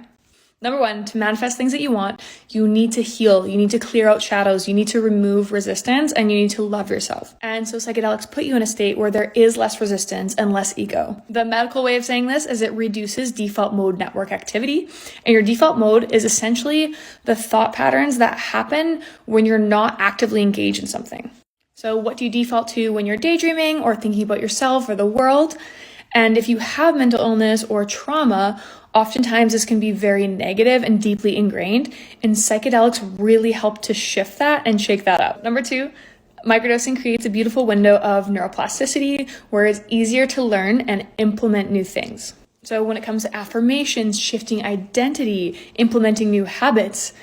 Number one, to manifest things that you want, you need to heal, you need to clear out shadows, you need to remove resistance, and you need to love yourself. And so psychedelics put you in a state where there is less resistance and less ego. The medical way of saying this is it reduces default mode network activity. And your default mode is essentially the thought patterns that happen when you're not actively engaged in something. So what do you default to when you're daydreaming or thinking about yourself or the world? And if you have mental illness or trauma, oftentimes this can be very negative and deeply ingrained, and psychedelics really help to shift that and shake that up. Number two, microdosing creates a beautiful window of neuroplasticity where it's easier to learn and implement new things. So when it comes to affirmations, shifting identity, implementing new habits,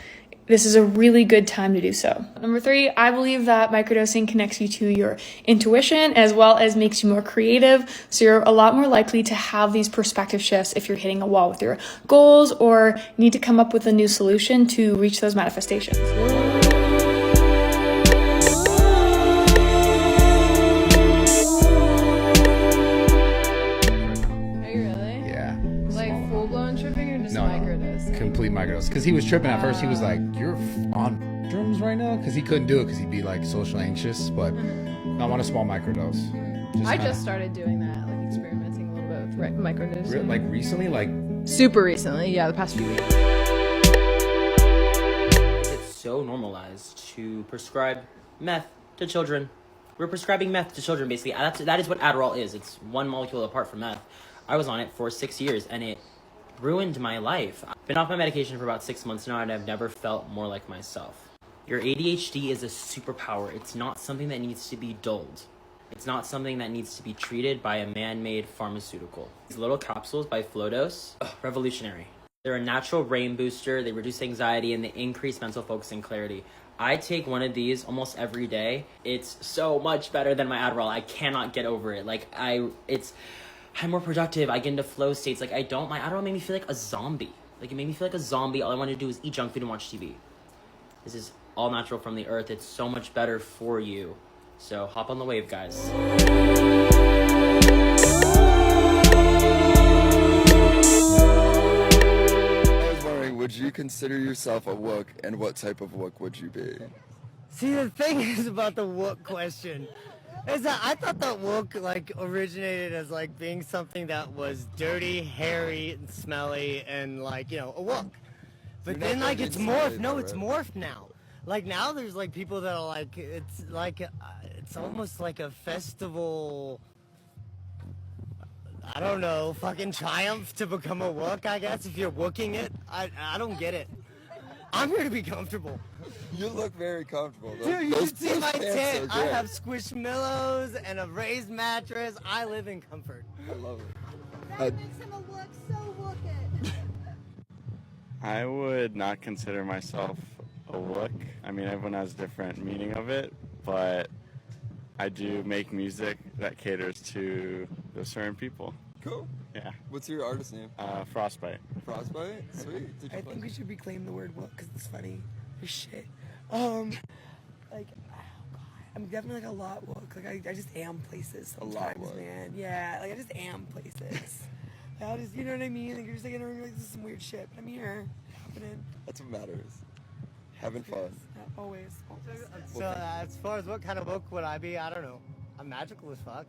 this is a really good time to do so. Number three, I believe that microdosing connects you to your intuition as well as makes you more creative. So you're a lot more likely to have these perspective shifts if you're hitting a wall with your goals or need to come up with a new solution to reach those manifestations. Complete microdose, because he was tripping at first. He was like, "You're on shrooms right now," because he couldn't do it because he'd be like social anxious. But I want a small microdose. I just started doing that, like experimenting a little bit with microdosing. Like recently, like super recently, yeah, the past few weeks. It's so normalized to prescribe meth to children. We're prescribing meth to children, basically. That is what Adderall is. It's one molecule apart from meth. I was on it for 6 years, and it ruined my life. I've been off my medication for about 6 months now, and I've never felt more like myself. Your ADHD is a superpower. It's not something that needs to be dulled. It's not something that needs to be treated by a man-made pharmaceutical. These little capsules by Flowdose, revolutionary. They're a natural brain booster, they reduce anxiety, and they increase mental focus and clarity. I take one of these almost every day. It's so much better than my Adderall. I cannot get over it. Like, I'm more productive. I get into flow states. Like, my Adderall made me feel like a zombie. Like, it made me feel like a zombie. All I wanted to do was eat junk food and watch TV. This is all natural from the earth. It's so much better for you. So hop on the wave, guys. I was wondering, would you consider yourself a wook, and what type of wook would you be? See, the thing is about the wook question is that I thought that wook like originated as like being something that was dirty, hairy, and smelly, and like, you know, a wook. But then like it's morphed. No, it's morphed now. Like now there's like people that are like, it's almost like a festival, I don't know, fucking triumph to become a wook, I guess, if you're wooking it. I don't get it. I'm here to be comfortable. You look very comfortable. Dude, you should see my tent. I have squishmallows and a raised mattress. I live in comfort. I love it. That makes him a wook, so wook it. I would not consider myself a wook. I mean, everyone has a different meaning of it, but I do make music that caters to those certain people. Cool. Yeah. What's your artist name? Frostbite. Frostbite. Sweet. I think we should reclaim the word wook because it's funny as shit. Like, oh God, I'm definitely like a lot wook. Like I just am places sometimes, man. Yeah, like I just am places. I just, you know what I mean? Like you're just like in a room, like this is some weird shit, but I'm here, happening. That's what matters. Having fun. Yeah, always. So as far as what kind of wook would I be, I don't know. I'm magical as fuck.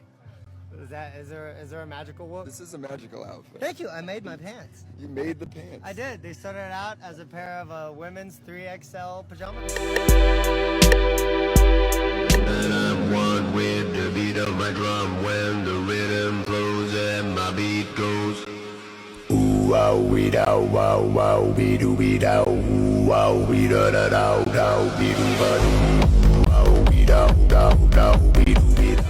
Is there a magical wook? This is a magical outfit. Thank you. I made my pants. You made the pants. I did. They started out as a pair of women's 3XL pajamas. And I'm one with the beat of my drum when the rhythm flows and my beat goes. Ooh, wow, we da, wow, wow, we do, we da, ooh, wow, we da, da, da, da, we do, ba, do, wow, we da, da, da, we do, we da.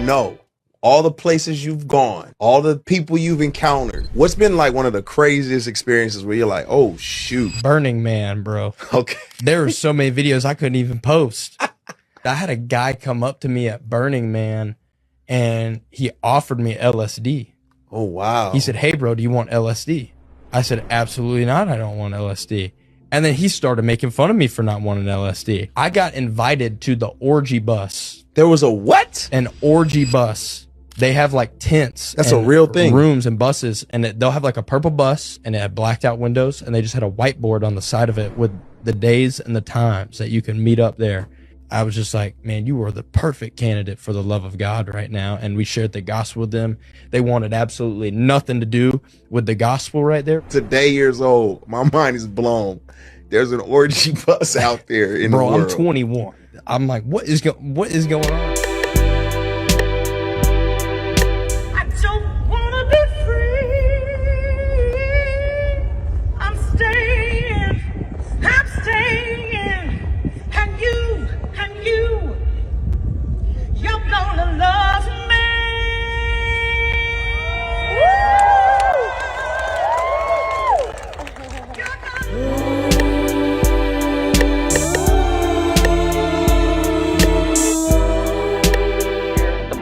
Know all the places you've gone, all the people you've encountered. What's been like one of the craziest experiences where you're like, oh shoot? Burning Man, bro. Okay. There were so many videos I couldn't even post. I had a guy come up to me at Burning Man and he offered me LSD. Oh wow. He said, hey bro, do you want LSD? I said, absolutely not, I don't want LSD. And then he started making fun of me for not wanting LSD. I got invited to the orgy bus. There was a what? An orgy bus. They have like tents. That's a real thing. Rooms and buses. And they'll have like a purple bus and it had blacked out windows. And they just had a whiteboard on the side of it with the days and the times that you can meet up there. I was just like, man, you are the perfect candidate for the love of God right now. And we shared the gospel with them. They wanted absolutely nothing to do with the gospel right there. Today years old. My mind is blown. There's an orgy bus out there in the world. Bro, I'm 21. I'm like, what is going on? I don't wanna be free. I'm staying, and you're gonna love me.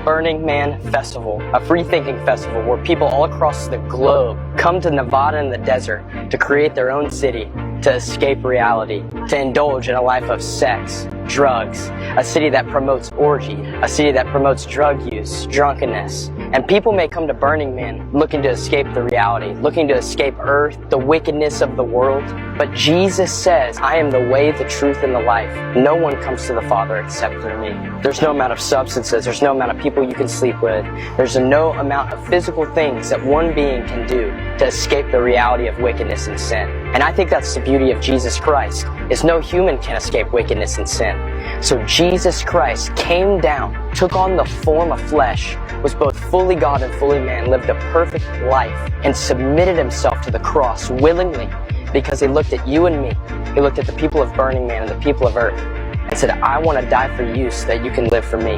Burning Man Festival, a free-thinking festival where people all across the globe come to Nevada in the desert to create their own city, to escape reality, to indulge in a life of sex, drugs, a city that promotes orgy, a city that promotes drug use, drunkenness. And people may come to Burning Man looking to escape the reality, looking to escape earth, the wickedness of the world. But Jesus says, I am the way, the truth, and the life. No one comes to the Father except through me. There's no amount of substances, there's no amount of people you can sleep with, there's no amount of physical things that one being can do to escape the reality of wickedness and sin. And I think that's the beauty of Jesus Christ, is no human can escape wickedness and sin. So Jesus Christ came down, took on the form of flesh, was both fully God and fully man, lived a perfect life, and submitted himself to the cross willingly, because he looked at you and me. He looked at the people of Burning Man and the people of Earth and said, I want to die for you so that you can live for me.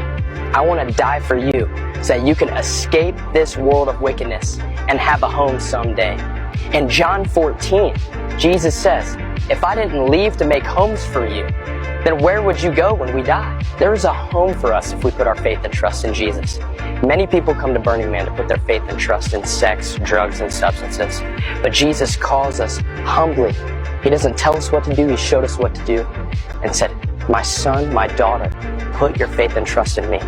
I want to die for you so that you can escape this world of wickedness and have a home someday. In John 14, Jesus says, if I didn't leave to make homes for you, then where would you go when we die? There is a home for us if we put our faith and trust in Jesus. Many people come to Burning Man to put their faith and trust in sex, drugs, and substances. But Jesus calls us humbly. He doesn't tell us what to do, he showed us what to do and said, my son, my daughter, put your faith and trust in me.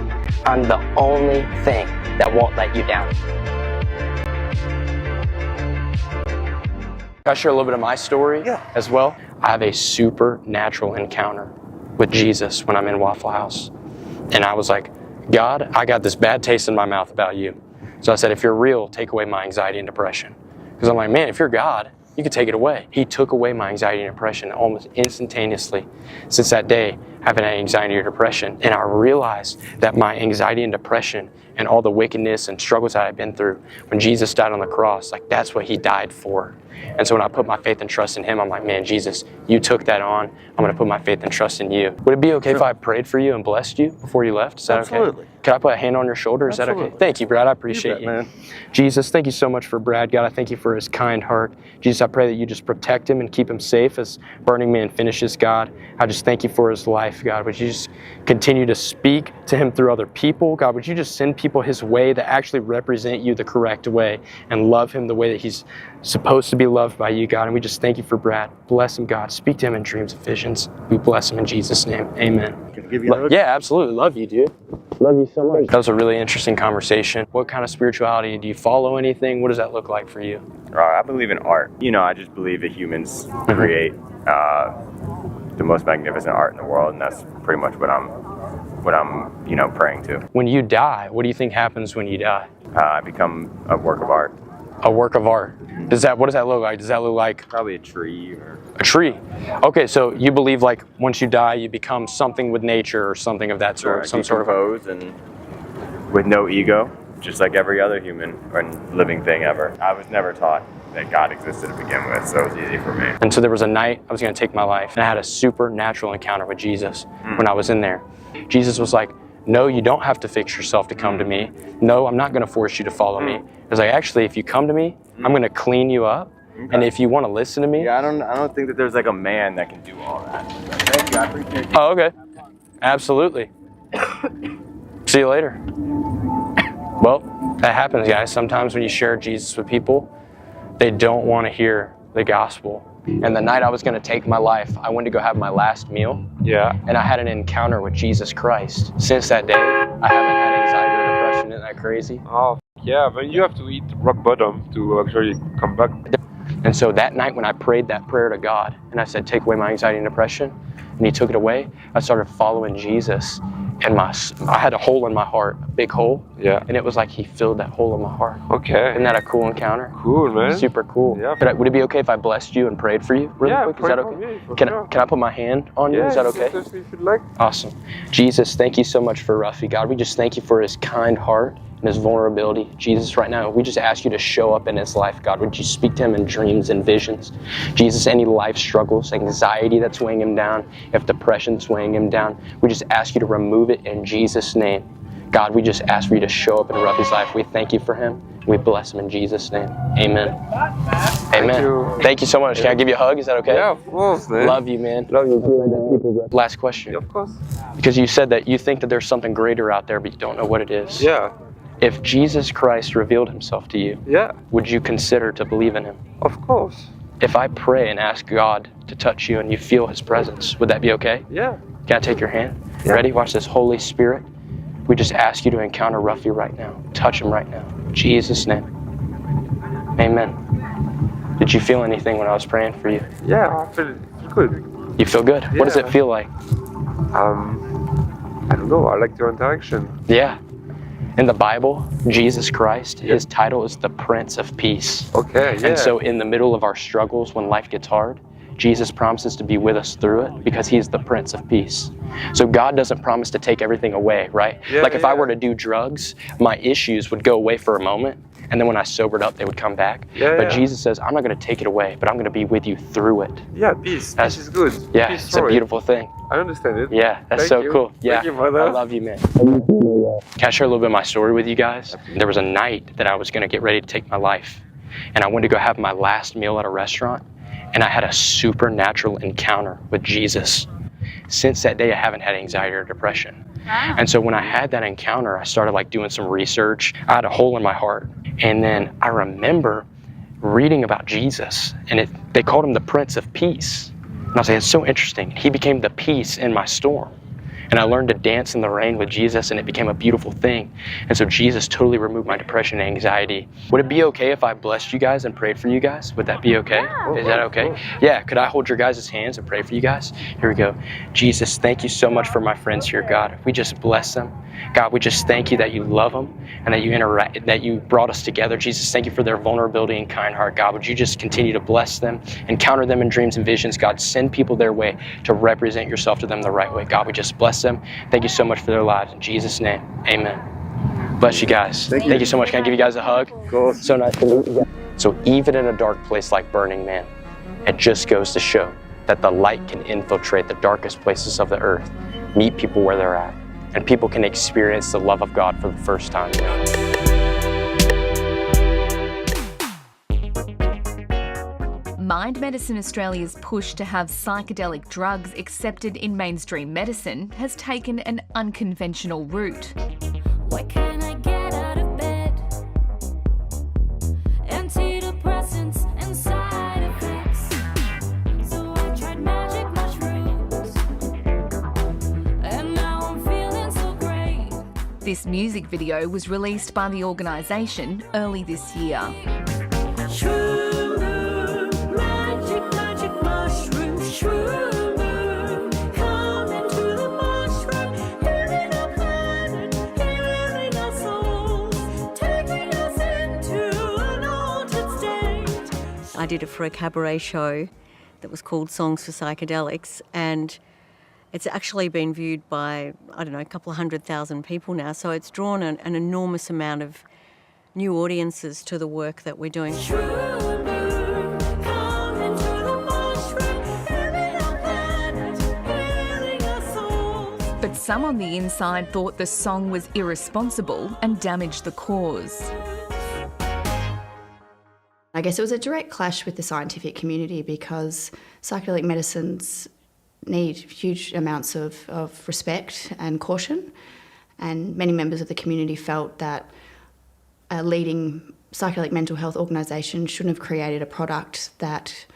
I'm the only thing that won't let you down. Can I share a little bit of my story as well? I have a supernatural encounter with Jesus when I'm in Waffle House. And I was like, God, I got this bad taste in my mouth about you. So I said, if you're real, take away my anxiety and depression. Because I'm like, man, if you're God, you can take it away. He took away my anxiety and depression almost instantaneously. Since that day, I haven't had anxiety or depression. And I realized that my anxiety and depression and all the wickedness and struggles that I've been through, when Jesus died on the cross, like that's what he died for. And so when I put my faith and trust in him, I'm like, man, Jesus, you took that on. I'm going to put my faith and trust in you. Would it be okay if I prayed for you and blessed you before you left? Is that Absolutely. okay? Can I put a hand on your shoulder? Is that okay? Thank you, Brad. I appreciate you. Man. Jesus, thank you so much for Brad. God, I thank you for his kind heart. Jesus, I pray that you just protect him and keep him safe as Burning Man finishes, God. I just thank you for his life, God. Would you just continue to speak to him through other people? God, would you just send people his way that actually represent you the correct way and love him the way that he's supposed to be loved by you, God. And we just thank you for Brad. Bless him, God. Speak to him in dreams and visions. We bless him in Jesus' name. Amen. Can I give you a hug? Yeah, absolutely. Love you, dude. Love you so much. That was a really interesting conversation. What kind of spirituality? Do you follow anything? What does that look like for you? I believe in art. You know, I just believe that humans create the most magnificent art in the world, and that's pretty much what I'm praying to. When you die, what do you think happens when you die? I become a work of art. A work of art. What does that look like? Does that look like probably a tree or a tree? Okay, so you believe like once you die, you become something with nature or something of that sort, some sort of pose and with no ego, just like every other human or living thing ever. I was never taught that God existed to begin with, so it was easy for me. And so there was a night I was going to take my life, and I had a supernatural encounter with Jesus when I was in there. Jesus was like, no, you don't have to fix yourself to come to me. No, I'm not going to force you to follow me. It was like, actually, if you come to me, I'm going to clean you up. Okay. And if you want to listen to me. Yeah, I don't think that there's like a man that can do all that. Thank you, I appreciate you. Oh, okay. Absolutely. See you later. Well, that happens, guys. Sometimes when you share Jesus with people, they don't want to hear the gospel. And the night I was going to take my life, I went to go have my last meal. Yeah. And I had an encounter with Jesus Christ. Since that day, I haven't had anxiety or depression. Isn't that crazy? Oh, yeah, but you have to eat rock bottom to actually come back. And so that night when I prayed that prayer to God, and I said, take away my anxiety and depression, and he took it away, I started following Jesus. And I had a hole in my heart, a big hole. Yeah. And it was like he filled that hole in my heart. Okay. Isn't that a cool encounter? Cool, man. Super cool. Yeah. Would it be okay if I blessed you and prayed for you really quick? Is that okay? Can I put my hand on you? Is that okay? Yes, if you'd like. Awesome. Jesus, thank you so much for Ruffy. God, we just thank you for his kind heart and his vulnerability. Jesus, right now, we just ask you to show up in his life, God. Would you speak to him in dreams and visions? Jesus, any life struggles, anxiety that's weighing him down, if depression's weighing him down, we just ask you to remove it in Jesus' name. God, we just ask for you to show up in Ruffy's life. We thank you for him. We bless him in Jesus' name. Amen. Amen. Thank you so much. Can I give you a hug? Is that okay? Yeah, of course, man. Love you, man. Love you. Last question. Yeah, of course. Because you said that you think that there's something greater out there, but you don't know what it is. Yeah. If Jesus Christ revealed himself to you, would you consider to believe in him? Of course. If I pray and ask God to touch you and you feel his presence, would that be okay? Yeah. Can I take your hand? Yeah. Ready? Watch this. Holy Spirit, we just ask you to encounter Ruffy right now. Touch him right now. In Jesus' name. Amen. Did you feel anything when I was praying for you? Yeah, I feel good. You feel good? Yeah. What does it feel like? I don't know. I like your interaction. Yeah. In the Bible, Jesus Christ, his title is the Prince of Peace. Okay, yeah. And so in the middle of our struggles, when life gets hard, Jesus promises to be with us through it because he's the Prince of Peace. So God doesn't promise to take everything away, right? Yeah, like if I were to do drugs, my issues would go away for a moment, and then when I sobered up, they would come back. Yeah, but yeah. Jesus says, I'm not going to take it away, but I'm going to be with you through it. Yeah, peace. Peace is good. Yeah, Peace it's a through it. beautiful thing. I understand it. Yeah, that's Thank so you. cool. Yeah, Thank you, brother. I love you, man. Can I share a little bit of my story with you guys? There was a night that I was going to get ready to take my life, and I went to go have my last meal at a restaurant, and I had a supernatural encounter with Jesus. Since that day, I haven't had anxiety or depression. And so when I had that encounter, I started like doing some research. I had a hole in my heart. And then I remember reading about Jesus, and they called him the Prince of Peace. And I was like, it's so interesting. He became the peace in my storm. And I learned to dance in the rain with Jesus, and it became a beautiful thing. And so Jesus totally removed my depression and anxiety. Would it be okay if I blessed you guys and prayed for you guys? Would that be okay? Yeah. Is that okay? Yeah, could I hold your guys' hands and pray for you guys? Here we go. Jesus, thank you so much for my friends here, God. We just bless them. God, we just thank you that you love them and that you brought us together. Jesus, thank you for their vulnerability and kind heart. God, would you just continue to bless them, encounter them in dreams and visions. God, send people their way to represent yourself to them the right way. God, we just bless them. Thank you so much for their lives. In Jesus' name, amen. Bless you guys. Thank you so much. Can I give you guys a hug? Cool. So nice to meet you. So even in a dark place like Burning Man, it just goes to show that the light can infiltrate the darkest places of the earth, meet people where they're at, and people can experience the love of God for the first time. Mind Medicine Australia's push to have psychedelic drugs accepted in mainstream medicine has taken an unconventional route. Why can't I get out of bed? Antidepressants and side effects. So I tried magic mushrooms, and now I'm feeling so great. This music video was released by the organisation early this year. Magic mushroom, shroom, come into the mushroom, healing our planet, healing our souls, taking us into an altered state. I did it for a cabaret show that was called Songs for Psychedelics, and it's actually been viewed by, I don't know, a couple of 100,000 people now, so it's drawn an enormous amount of new audiences to the work that we're doing. But some on the inside thought the song was irresponsible and damaged the cause. I guess it was a direct clash with the scientific community because psychedelic medicines need huge amounts of respect and caution, and many members of the community felt that a leading psychedelic mental health organisation shouldn't have created a product that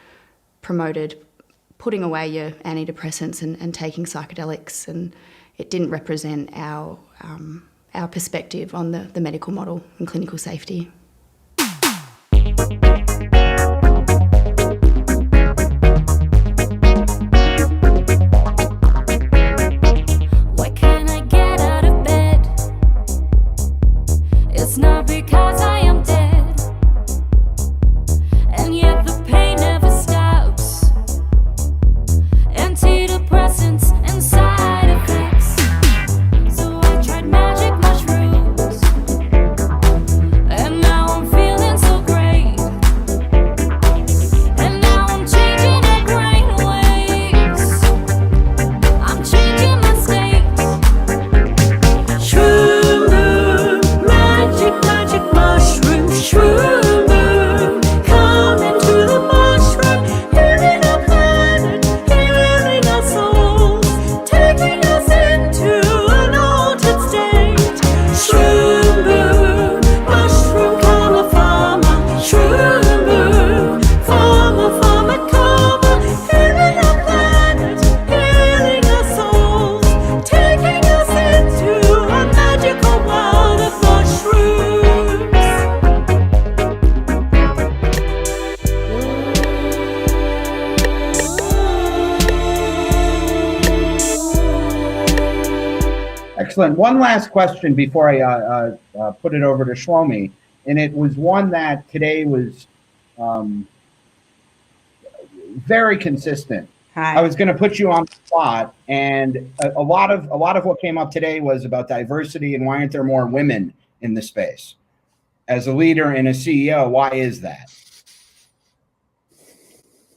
promoted putting away your antidepressants and taking psychedelics, and it didn't represent our perspective on the medical model and clinical safety. Why can't I get out of bed? It's not because I am dead, and yet the pain never stops. Antidepressants and side effects. So I tried magic mushrooms, and now I'm feeling so great. And now I'm changing my brain waves. I'm changing my state. Shroom, magic mushroom, shroom, come into the mushroom, healing our planet, healing our souls, taking us into an altered state. Shroom, mushroom, karma, pharma, shroom, pharma, karma, healing our planet, healing our souls, taking us into a magical world of mushrooms. Excellent. One last question before I put it over to Shlomi, and it was one that today was very consistent. Hi. I was going to put you on the spot, and a lot of what came up today was about diversity and why aren't there more women in the space? as a leader and a CEO. Why is that?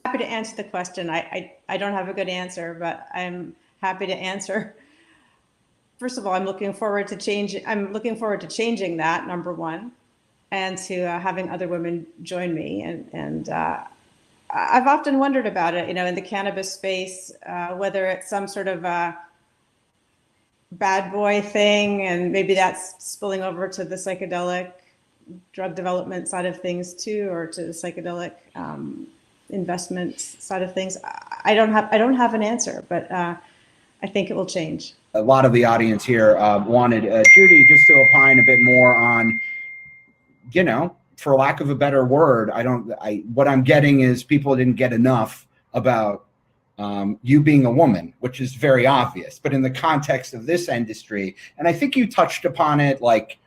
Happy to answer the question. I don't have a good answer, but I'm happy to answer. First of all, I'm looking forward to changing that, number one, and to having other women join me. And I've often wondered about it, in the cannabis space, whether it's some sort of bad boy thing, and maybe that's spilling over to the psychedelic drug development side of things too, or to the psychedelic investment side of things. I don't have an answer, but I think it will change. A lot of the audience here wanted Judy just to opine a bit more on, for lack of a better word, what I'm getting is people didn't get enough about you being a woman, which is very obvious, but in the context of this industry, and I think you touched upon it, like,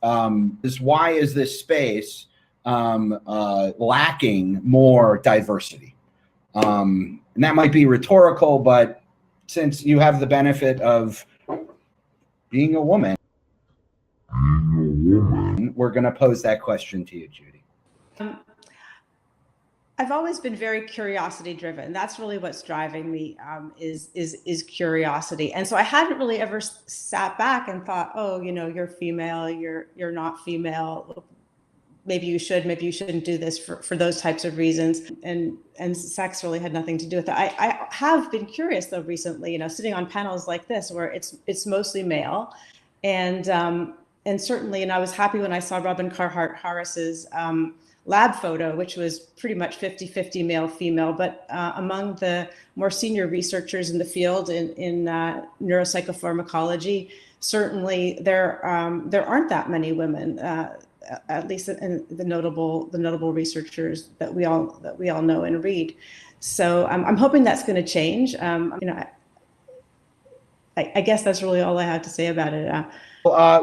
why is this space lacking more diversity? And that might be rhetorical, but since you have the benefit of being a woman, we're going to pose that question to you, Judy. I've always been very curiosity driven. That's really what's driving me, is curiosity. And so I hadn't really ever sat back and thought, oh, you're female, you're not female. Maybe you should, maybe you shouldn't do this for those types of reasons. And sex really had nothing to do with it. I have been curious though recently, sitting on panels like this where it's mostly male, and certainly, and I was happy when I saw Robin Carhart Harris's lab photo, which was pretty much 50-50 male female, but among the more senior researchers in the field in neuropsychopharmacology, certainly there aren't that many women. At least in the notable researchers that we all know and read. So I'm hoping that's going to change. I guess that's really all I have to say about it.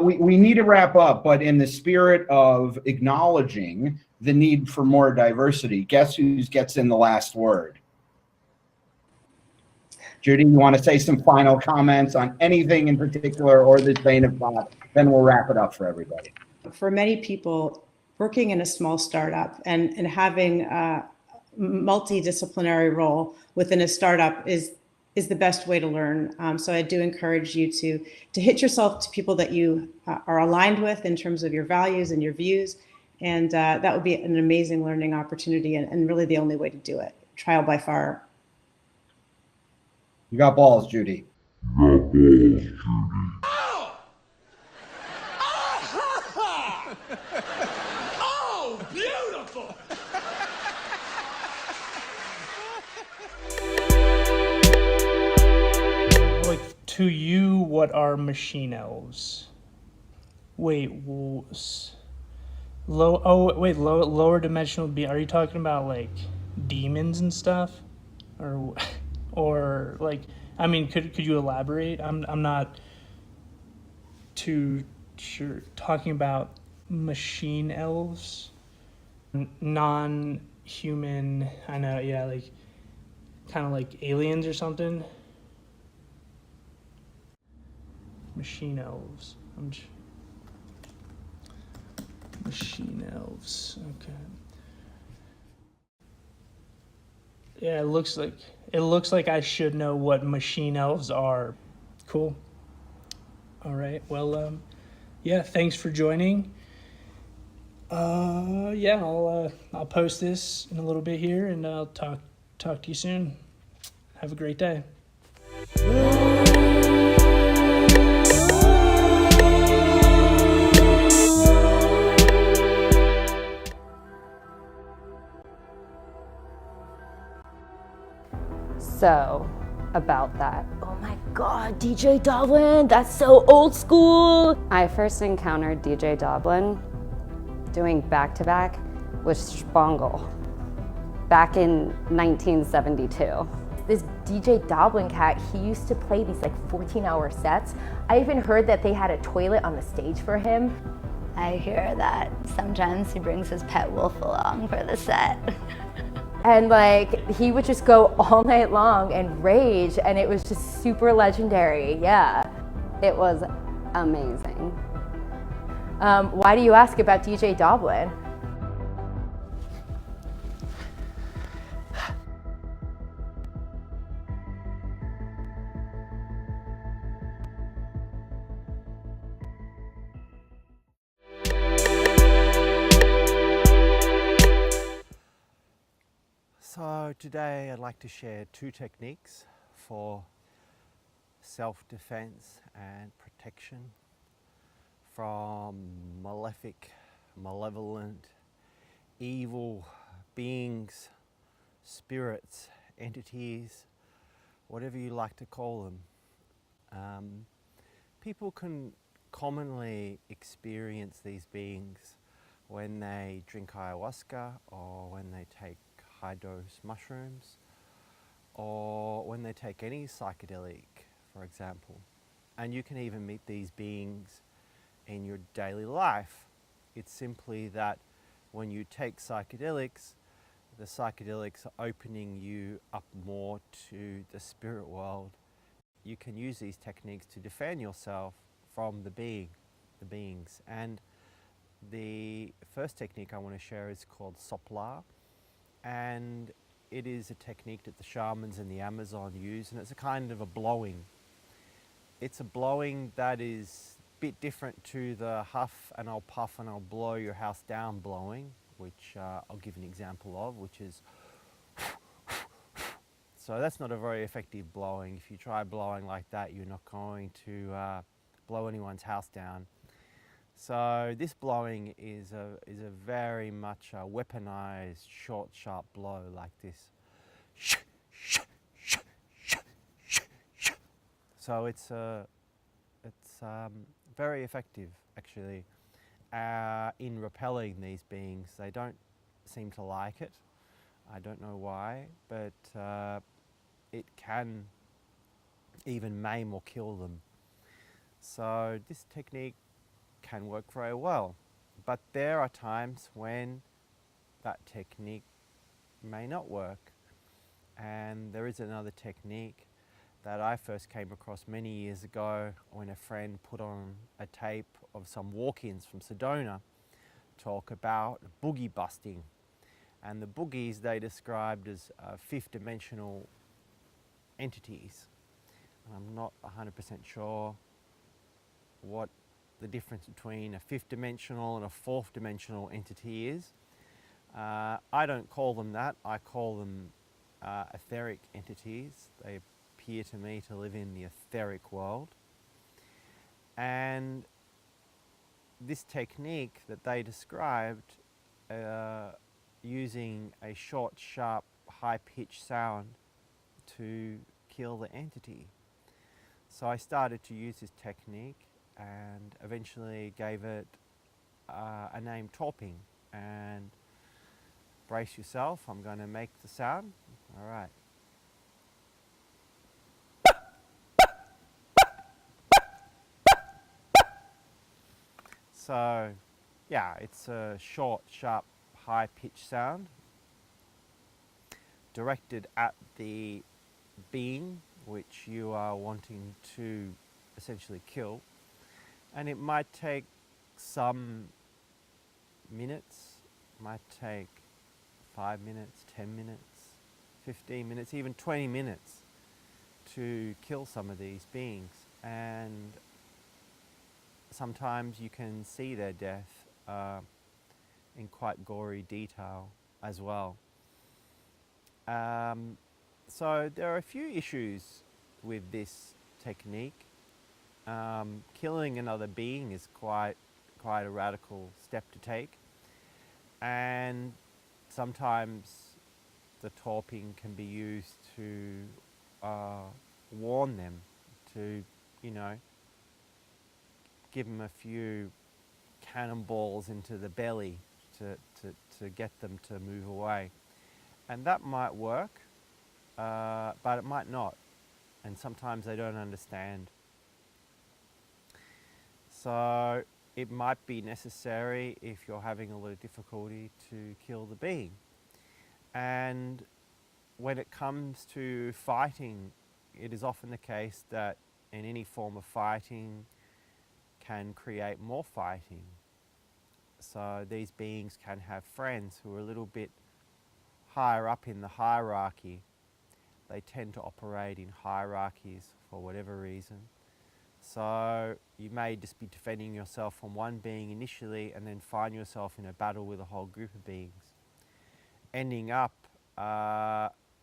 We need to wrap up, but in the spirit of acknowledging the need for more diversity, guess who gets in the last word? Judy, you want to say some final comments on anything in particular or this vein of thought? Then we'll wrap it up for everybody. For many people, working in a small startup and having a multidisciplinary role within a startup is the best way to learn. So I do encourage you to hit yourself to people that you are aligned with in terms of your values and your views. And that would be an amazing learning opportunity and really the only way to do it. Trial by fire. You got balls, Judy. Oh, beautiful! Like, to you, what are machine elves? Wait, lower dimensional being. Are you talking about like demons and stuff, or like? I mean, could you elaborate? I'm not too sure. Talking about machine elves, non-human. I know, yeah, like kind of like aliens or something. Machine elves. Machine elves. Okay. Yeah, it looks like I should know what machine elves are. Cool. All right. Well, yeah. Thanks for joining. Yeah, I'll post this in a little bit here, and I'll talk to you soon. Have a great day. So, about that. Oh my god, DJ Doblin, that's so old school! I first encountered DJ Doblin doing back-to-back with Spangle back in 1972. This DJ Doblin cat, he used to play these like 14-hour sets. I even heard that they had a toilet on the stage for him. I hear that sometimes he brings his pet wolf along for the set. And like, he would just go all night long and rage, and it was just super legendary, yeah. It was amazing. Why do you ask about DJ Doblin? So today I'd like to share 2 techniques for self-defense and protection from malefic, malevolent, evil beings, spirits, entities, whatever you like to call them. People can commonly experience these beings when they drink ayahuasca or when they take high dose mushrooms or when they take any psychedelic, for example. And you can even meet these beings in your daily life. It's simply that when you take psychedelics, the psychedelics are opening you up more to the spirit world. You can use these techniques to defend yourself from the beings. And the first technique I want to share is called soplar, and it is a technique that the shamans in the Amazon use, and it's a kind of a blowing. It's a blowing that is a bit different to the huff and I'll puff and I'll blow your house down blowing, which I'll give an example of, which is so that's not a very effective blowing. If you try blowing like that, you're not going to blow anyone's house down. So this blowing is a very much a weaponized, short, sharp blow like this. So it's very effective actually in repelling these beings. They don't seem to like it. I don't know why, but it can even maim or kill them. So this technique can work very well, but there are times when that technique may not work. And there is another technique that I first came across many years ago when a friend put on a tape of some walk-ins from Sedona talk about boogie busting. And the boogies they described as fifth-dimensional entities. And I'm not 100% sure what the difference between a fifth-dimensional and a fourth-dimensional entity is. I don't call them that. I call them etheric entities. They appear to me to live in the etheric world. And this technique that they described, using a short, sharp, high-pitched sound to kill the entity. So I started to use this technique and eventually gave it a name, torping. And brace yourself, I'm going to make the sound. All right. So, yeah, it's a short, sharp, high-pitched sound directed at the being which you are wanting to essentially kill. And it might take some minutes, might take 5 minutes, 10 minutes, 15 minutes, even 20 minutes to kill some of these beings. And sometimes you can see their death in quite gory detail as well. So there are a few issues with this technique. Killing another being is quite a radical step to take, and sometimes the torping can be used to warn them, to, you know, give them a few cannonballs into the belly to get them to move away. And that might work, but it might not. And sometimes they don't understand. So it might be necessary, if you're having a lot of difficulty, to kill the being. And when it comes to fighting, it is often the case that in any form of fighting can create more fighting. So these beings can have friends who are a little bit higher up in the hierarchy. They tend to operate in hierarchies for whatever reason. So you may just be defending yourself from one being initially and then find yourself in a battle with a whole group of beings, ending up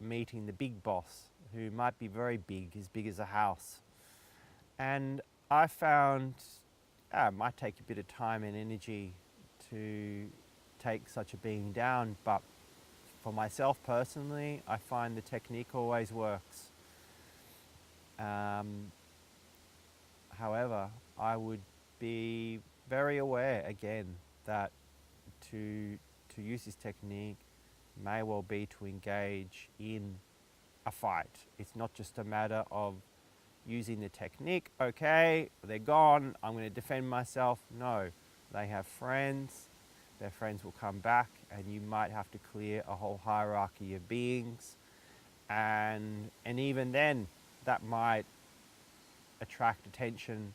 meeting the big boss, who might be very big as a house. And I found it might take a bit of time and energy to take such a being down, but for myself personally, I find the technique always works. However, I would be very aware again that to use this technique may well be to engage in a fight. It's not just a matter of using the technique, okay, they're gone, I'm going to defend myself. No, they have friends, their friends will come back, and you might have to clear a whole hierarchy of beings. And even then, that might attract attention.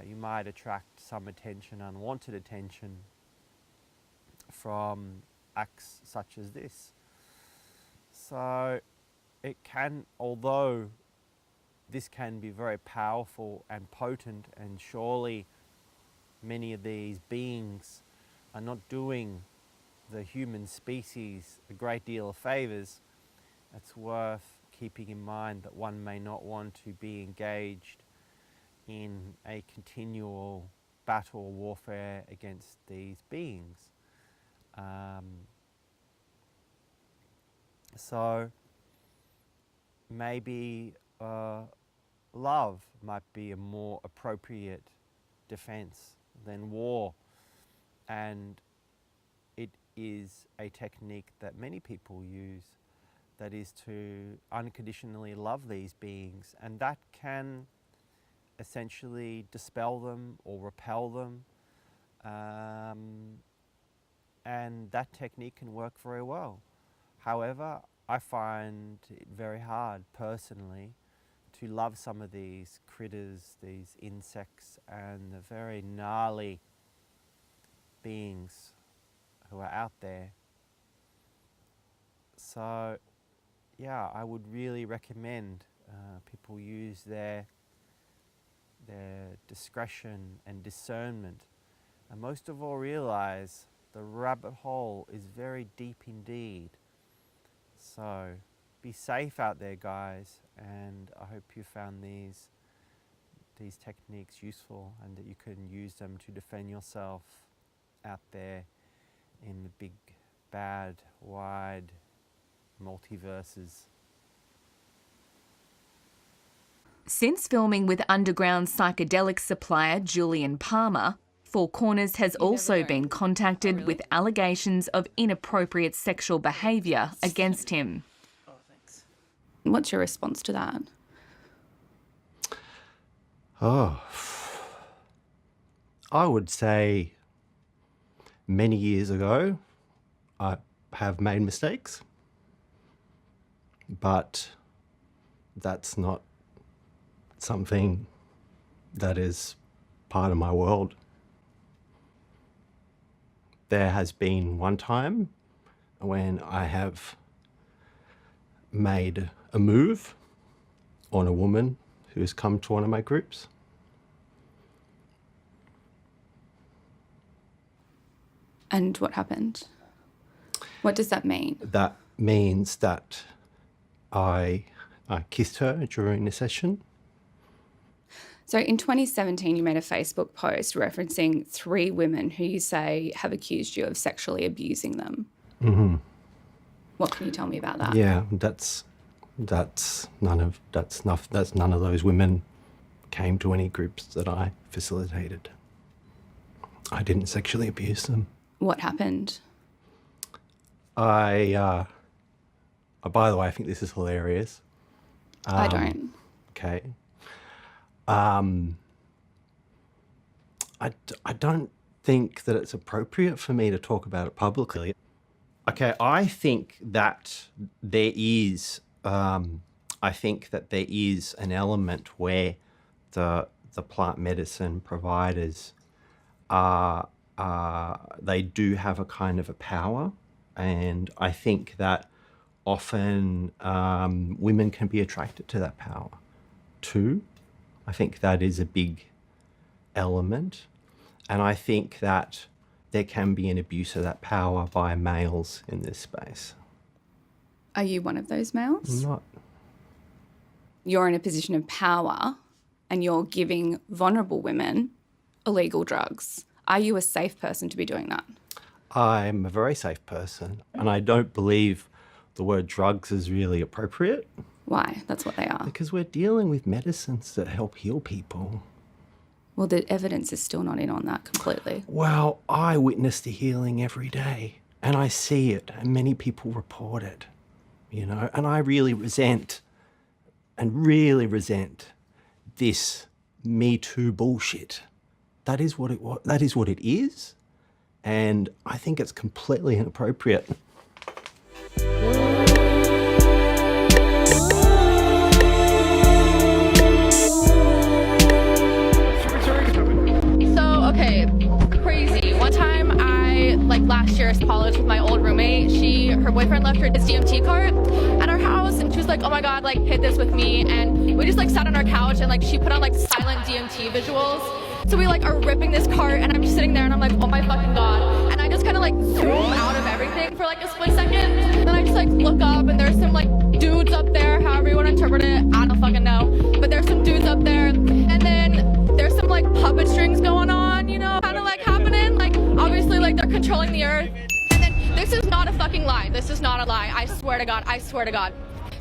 You might attract some attention, unwanted attention, from acts such as this. So it can, although this can be very powerful and potent, and surely many of these beings are not doing the human species a great deal of favours, it's worth keeping in mind that one may not want to be engaged in a continual battle or warfare against these beings. So maybe love might be a more appropriate defense than war, and it is a technique that many people use, that is to unconditionally love these beings, and that can essentially dispel them or repel them, and that technique can work very well. However, I find it very hard personally to love some of these critters, these insects, and the very gnarly beings who are out there. So yeah, I would really recommend people use their discretion and discernment, and most of all realize the rabbit hole is very deep indeed. So be safe out there, guys, and I hope you found these techniques useful and that you can use them to defend yourself out there in the big, bad, wide multiverses. Since filming with underground psychedelic supplier Julian Palmer, Four Corners has also been contacted with allegations of inappropriate sexual behaviour against him. What's your response to that? Oh, I would say many years ago, I have made mistakes, but that's not something that is part of my world. There has been one time when I have made a move on a woman who has come to one of my groups. And what happened? What does that mean? That means that I kissed her during the session. So in 2017, you made a Facebook post referencing 3 women who you say have accused you of sexually abusing them. Mm-hmm. What can you tell me about that? Yeah, that's none of those women came to any groups that I facilitated. I didn't sexually abuse them. What happened? By the way, I think this is hilarious. I don't. Okay. I don't think that it's appropriate for me to talk about it publicly. Okay, I think that there is an element where the plant medicine providers are they do have a kind of a power, and I think that often women can be attracted to that power too. I think that is a big element, and I think that there can be an abuse of that power by males in this space. Are you one of those males? Not. You're in a position of power and you're giving vulnerable women illegal drugs. Are you a safe person to be doing that? I'm a very safe person, and I don't believe the word drugs is really appropriate. Why? That's what they are. Because we're dealing with medicines that help heal people. Well, the evidence is still not in on that completely. Well, I witness the healing every day, and I see it, and many people report it, you know, and I really resent this Me Too bullshit. That is what it is, and I think it's completely inappropriate. So, okay, crazy. One time last year in college with my old roommate, her boyfriend left her his DMT cart at our house, and she was like, oh my God, hit this with me. And we just sat on our couch and she put on silent DMT visuals. So we are ripping this cart, and I'm just sitting there and I'm like, oh my fucking God. And I just kind of zoom out of everything for a split second. And then I just look up, and there's some dudes up there, however you want to interpret it, I don't fucking know. But there's some dudes up there, and then there's some puppet strings going on, kind of happening. Obviously they're controlling the earth. And then this is not a fucking lie. This is not a lie. I swear to God. I swear to God.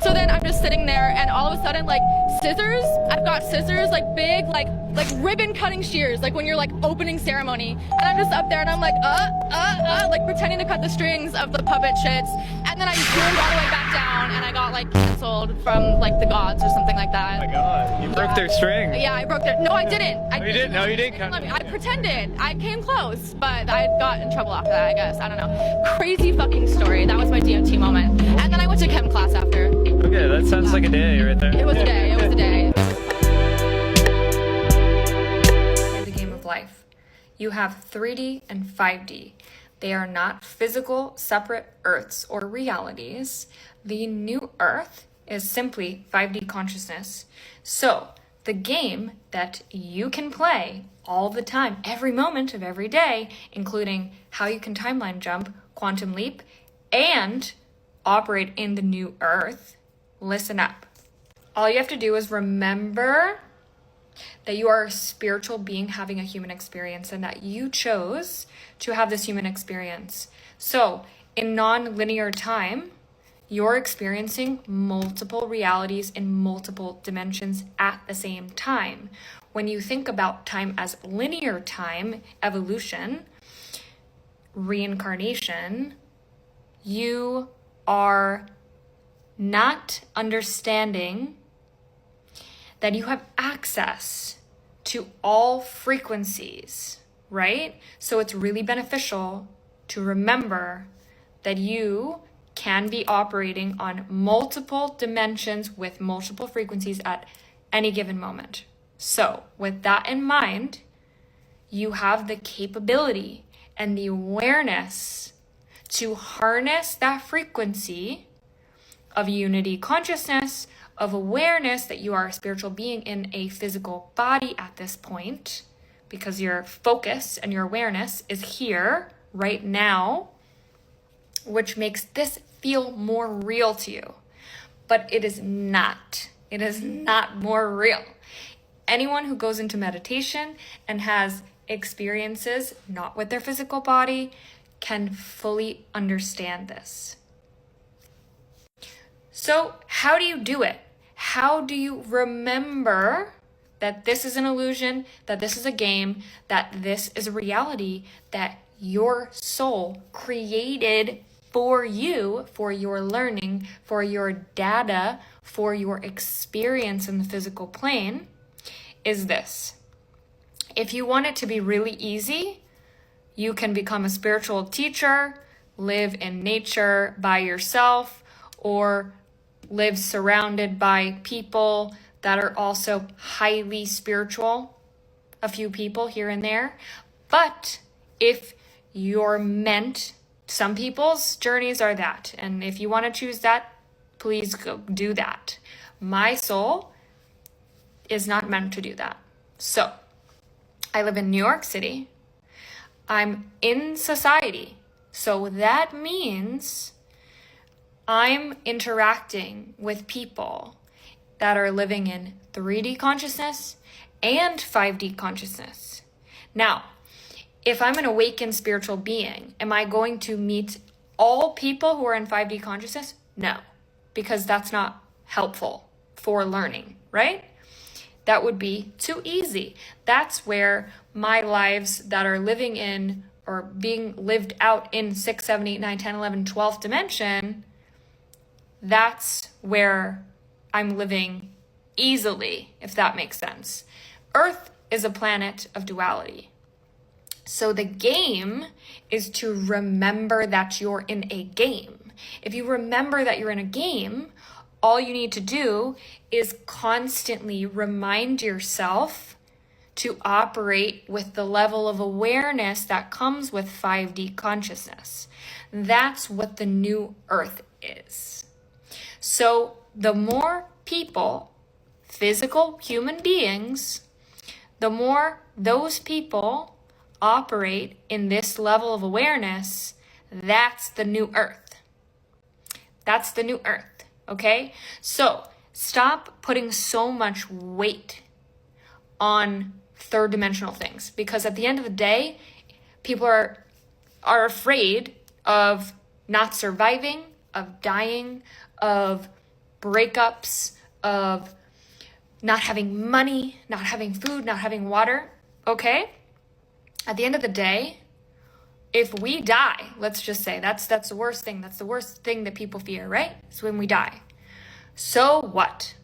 So then I'm just sitting there, and all of a sudden, scissors. I've got scissors, big, ribbon cutting shears, when you're opening ceremony. And I'm just up there, and I'm pretending to cut the strings of the puppet shits. And then I zoomed all the way back down, and I got canceled from the gods or something like that. Oh my God, you broke their string. Yeah, I broke their. No, I didn't. You didn't. No, you didn't. I pretended. I came close, but I got in trouble after that, I guess. I don't know. Crazy fucking story. That was my DMT moment. And then I went to chem class after. Okay, that sounds like a day right there. It was a day. It was a day. The game of life. You have 3D and 5D. They are not physical, separate Earths or realities. The new Earth is simply 5D consciousness. So, the game that you can play all the time, every moment of every day, including how you can timeline jump, quantum leap, and operate in the new Earth, listen up. All you have to do is remember that you are a spiritual being having a human experience, and that you chose to have this human experience. So, in non-linear time, you're experiencing multiple realities in multiple dimensions at the same time. When you think about time as linear time, evolution, reincarnation, you are not understanding that you have access to all frequencies, right? So it's really beneficial to remember that you can be operating on multiple dimensions with multiple frequencies at any given moment. So with that in mind, you have the capability and the awareness to harness that frequency of unity consciousness, of awareness that you are a spiritual being in a physical body at this point, because your focus and your awareness is here right now, which makes this feel more real to you. But it is not. It is not more real. Anyone who goes into meditation and has experiences not with their physical body can fully understand this. So how do you do it? How do you remember that this is an illusion, that this is a game, that this is a reality, that your soul created for you, for your learning, for your data, for your experience in the physical plane, is this. If you want it to be really easy, you can become a spiritual teacher, live in nature by yourself, or live surrounded by people that are also highly spiritual, a few people here and there. But if you're meant, some people's journeys are that. And if you want to choose that, please go do that. My soul is not meant to do that. So I live in New York City. I'm in society. So that means I'm interacting with people that are living in 3D consciousness and 5D consciousness. Now, if I'm an awakened spiritual being, am I going to meet all people who are in 5D consciousness? No, because that's not helpful for learning, right? That would be too easy. That's where my lives that are living in or being lived out in 6, 7, 8, 9, 10, 11, 12th dimension, that's where I'm living easily, if that makes sense. Earth is a planet of duality. So the game is to remember that you're in a game. If you remember that you're in a game, all you need to do is constantly remind yourself to operate with the level of awareness that comes with 5D consciousness. That's what the new Earth is. So the more people, physical human beings, the more those people operate in this level of awareness, that's the new Earth. That's the new Earth, okay? So stop putting so much weight on third dimensional things, because at the end of the day, people are afraid of not surviving, of dying, of breakups, of not having money, not having food, not having water, okay? At the end of the day, if we die, let's just say, that's the worst thing. That's the worst thing that people fear, right? It's when we die. So what?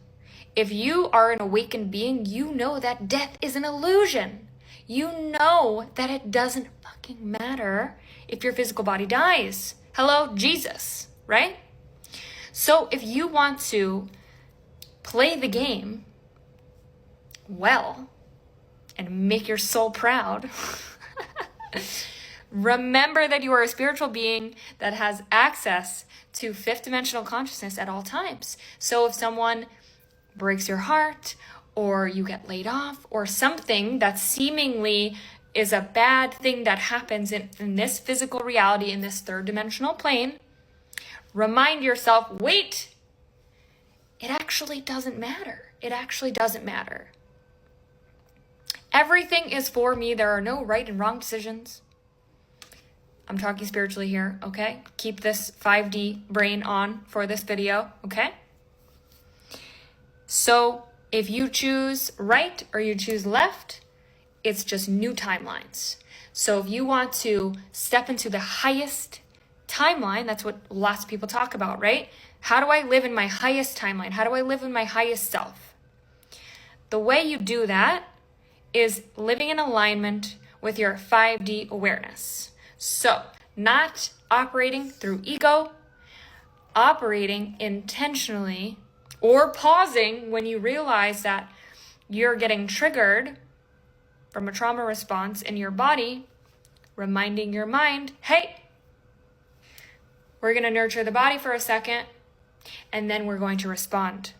If you are an awakened being, you know that death is an illusion. You know that it doesn't fucking matter if your physical body dies. Hello, Jesus, right? So if you want to play the game well and make your soul proud, remember that you are a spiritual being that has access to fifth dimensional consciousness at all times. So if someone breaks your heart, or you get laid off, or something that seemingly is a bad thing that happens in this physical reality, in this third dimensional plane, remind yourself, wait, it actually doesn't matter. It actually doesn't matter. Everything is for me. There are no right and wrong decisions. I'm talking spiritually here, okay? Keep this 5D brain on for this video, okay? So if you choose right or you choose left, it's just new timelines. So if you want to step into the highest timeline, that's what lots of people talk about, right? How do I live in my highest timeline? How do I live in my highest self? The way you do that is living in alignment with your 5D awareness. So not operating through ego, operating intentionally, or pausing when you realize that you're getting triggered from a trauma response in your body, reminding your mind, hey, we're going to nurture the body for a second, and then we're going to respond.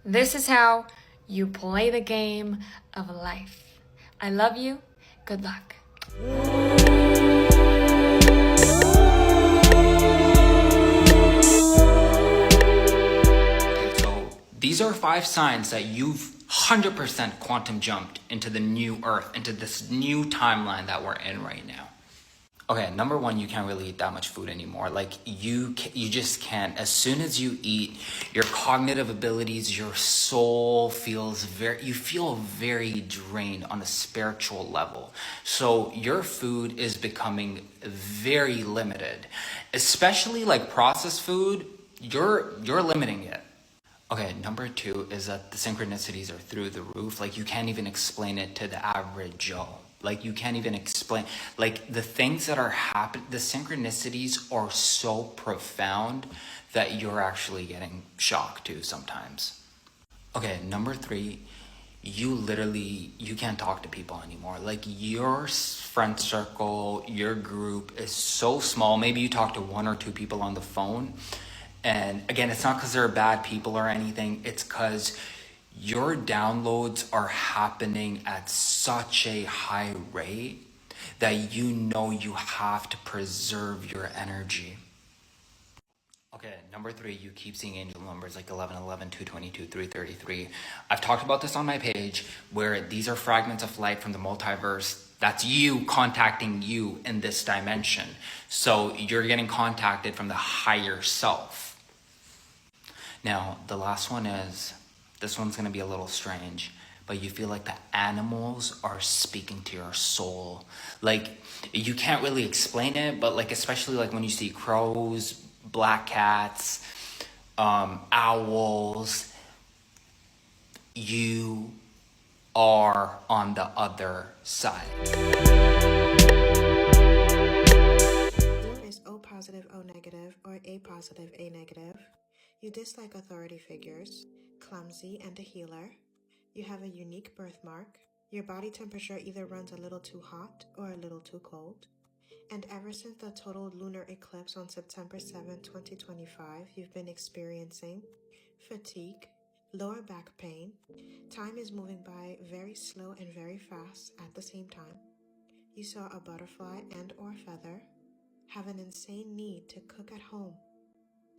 This is how you play the game of life. I love you. Good luck. These are 5 signs that you've 100% quantum jumped into the new Earth, into this new timeline that we're in right now. Okay, number 1, you can't really eat that much food anymore. Like, you just can't. As soon as you eat, your cognitive abilities, your soul you feel very drained on a spiritual level. So your food is becoming very limited. Especially like processed food, you're limiting it. Okay, number 2 is that the synchronicities are through the roof. Like, you can't even explain it to the average Joe. Like, you can't even explain, like, the things that are happening, the synchronicities are so profound that you're actually getting shocked too sometimes. Okay, number 3, you can't talk to people anymore. Like your friend circle, your group is so small. Maybe you talk to one or two people on the phone. And again, it's not because they're bad people or anything. It's because your downloads are happening at such a high rate that you have to preserve your energy. Okay, number 3, you keep seeing angel numbers like 1111, 222, 333. I've talked about this on my page where these are fragments of light from the multiverse. That's you contacting you in this dimension. So you're getting contacted from the higher self. Now, the last one is, this one's going to be a little strange, but you feel like the animals are speaking to your soul. Like, you can't really explain it, but like, especially like when you see crows, black cats, owls, you are on the other side. There is O positive, O negative, or A positive, A negative. You dislike authority figures, clumsy and a healer. You have a unique birthmark. Your body temperature either runs a little too hot or a little too cold. And ever since the total lunar eclipse on September 7, 2025, you've been experiencing fatigue, lower back pain. Time is moving by very slow and very fast at the same time. You saw a butterfly and or feather, have an insane need to cook at home,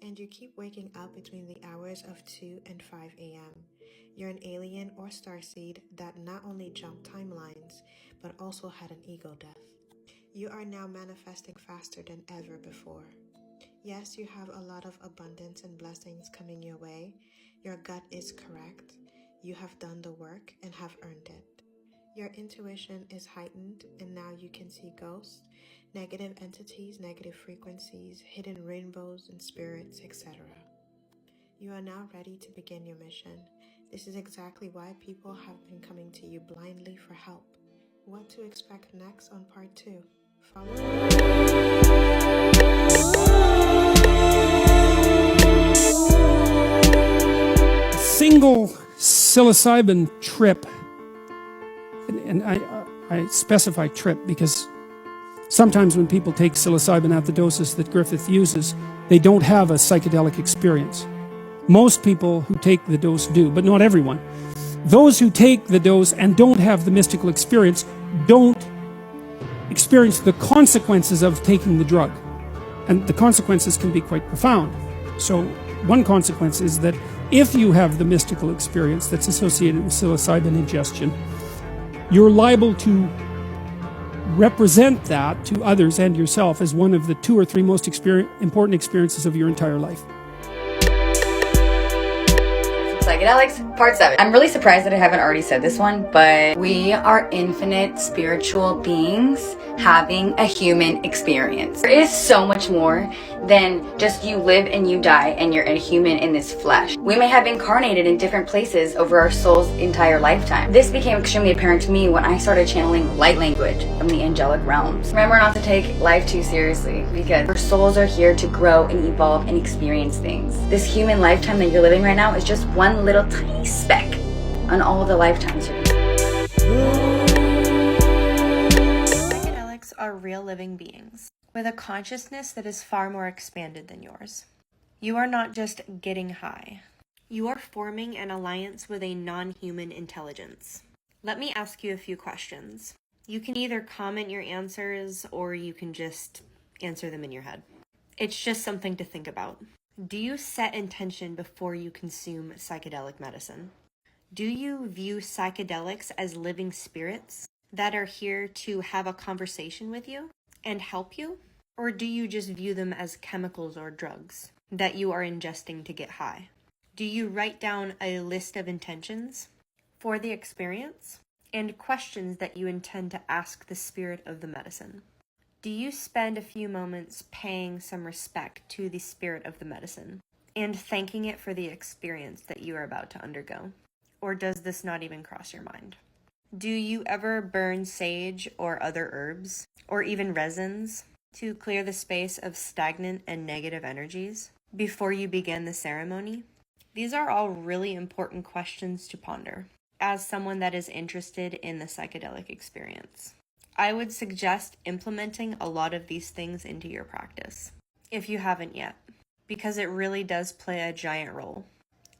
and you keep waking up between the hours of 2 and 5 a.m. You're an alien or starseed that not only jumped timelines, but also had an ego death. You are now manifesting faster than ever before. Yes, you have a lot of abundance and blessings coming your way. Your gut is correct. You have done the work and have earned it. Your intuition is heightened, and now you can see ghosts, negative entities, negative frequencies, hidden rainbows and spirits, etc. You are now ready to begin your mission. This is exactly why people have been coming to you blindly for help. What to expect next on part 2? Follow Single psilocybin trip, and I specify trip because sometimes when people take psilocybin at the doses that Griffith uses, they don't have a psychedelic experience. Most people who take the dose do, but not everyone. Those who take the dose and don't have the mystical experience don't experience the consequences of taking the drug. And the consequences can be quite profound. So one consequence is that if you have the mystical experience that's associated with psilocybin ingestion, you're liable to represent that to others and yourself as one of the 2 or 3 most important experiences of your entire life. Psychedelics, part 7. I'm really surprised that I haven't already said this one, but we are infinite spiritual beings having a human experience. There is so much more than just you live and you die and you're a human in this flesh. We may have incarnated in different places over our soul's entire lifetime. This became extremely apparent to me when I started channeling light language from the angelic realms. Remember not to take life too seriously, because our souls are here to grow and evolve and experience things. This human lifetime that you're living right now is just one little tiny speck on all the lifetimes you're Psychedelics are real living beings with a consciousness that is far more expanded than yours. You are not just getting high. You are forming an alliance with a non-human intelligence. Let me ask you a few questions. You can either comment your answers or you can just answer them in your head. It's just something to think about. Do you set intention before you consume psychedelic medicine? Do you view psychedelics as living spirits that are here to have a conversation with you and help you? Or do you just view them as chemicals or drugs that you are ingesting to get high? Do you write down a list of intentions for the experience and questions that you intend to ask the spirit of the medicine? Do you spend a few moments paying some respect to the spirit of the medicine and thanking it for the experience that you are about to undergo? Or does this not even cross your mind? Do you ever burn sage or other herbs or even resins to clear the space of stagnant and negative energies before you begin the ceremony? These are all really important questions to ponder. as someone that is interested in the psychedelic experience. I would suggest implementing a lot of these things into your practice, if you haven't yet, because it really does play a giant role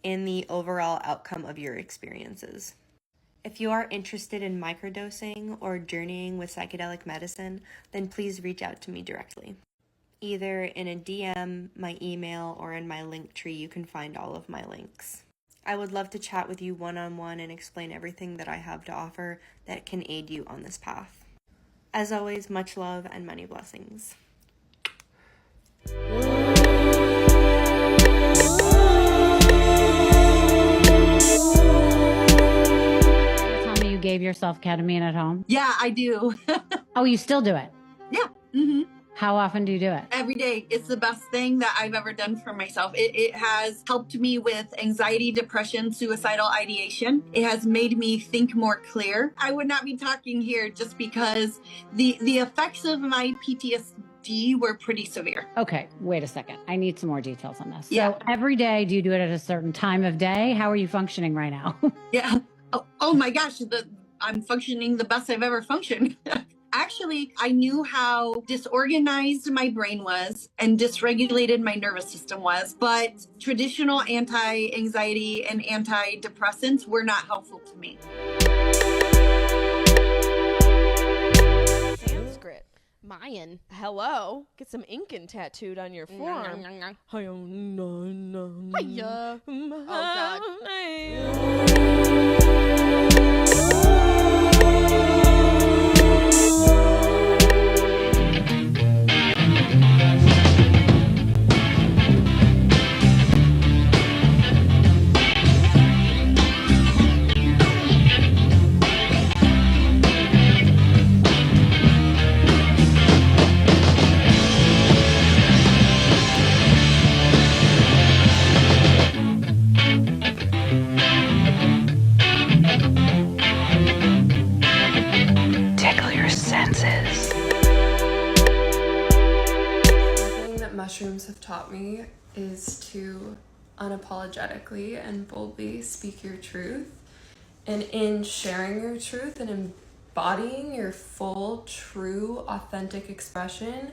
in the overall outcome of your experiences. If you are interested in microdosing or journeying with psychedelic medicine, then please reach out to me directly. Either in a DM, my email, or in my link tree, you can find all of my links. I would love to chat with you one-on-one and explain everything that I have to offer that can aid you on this path. As always, much love and many blessings. Tell me you gave yourself ketamine at home? Yeah, I do. Oh, you still do it? Yeah. Mm-hmm. How often do you do it? Every day. It's the best thing that I've ever done for myself. It has helped me with anxiety, depression, suicidal ideation. It has made me think more clear. I would not be talking here just because the effects of my PTSD were pretty severe. Okay, wait a second. I need some more details on this. Yeah. So every day, do you do it at a certain time of day? How are you functioning right now? Yeah. Oh my gosh, I'm functioning the best I've ever functioned. Actually, I knew how disorganized my brain was and dysregulated my nervous system was, but traditional anti-anxiety and antidepressants were not helpful to me. Sanskrit. Mayan. Hello. Get some Incan tattooed on your forearm. Hiya. Oh, Tickle your senses. Something that mushrooms have taught me is to unapologetically and boldly speak your truth. And in sharing your truth and embodying your full, true, authentic expression,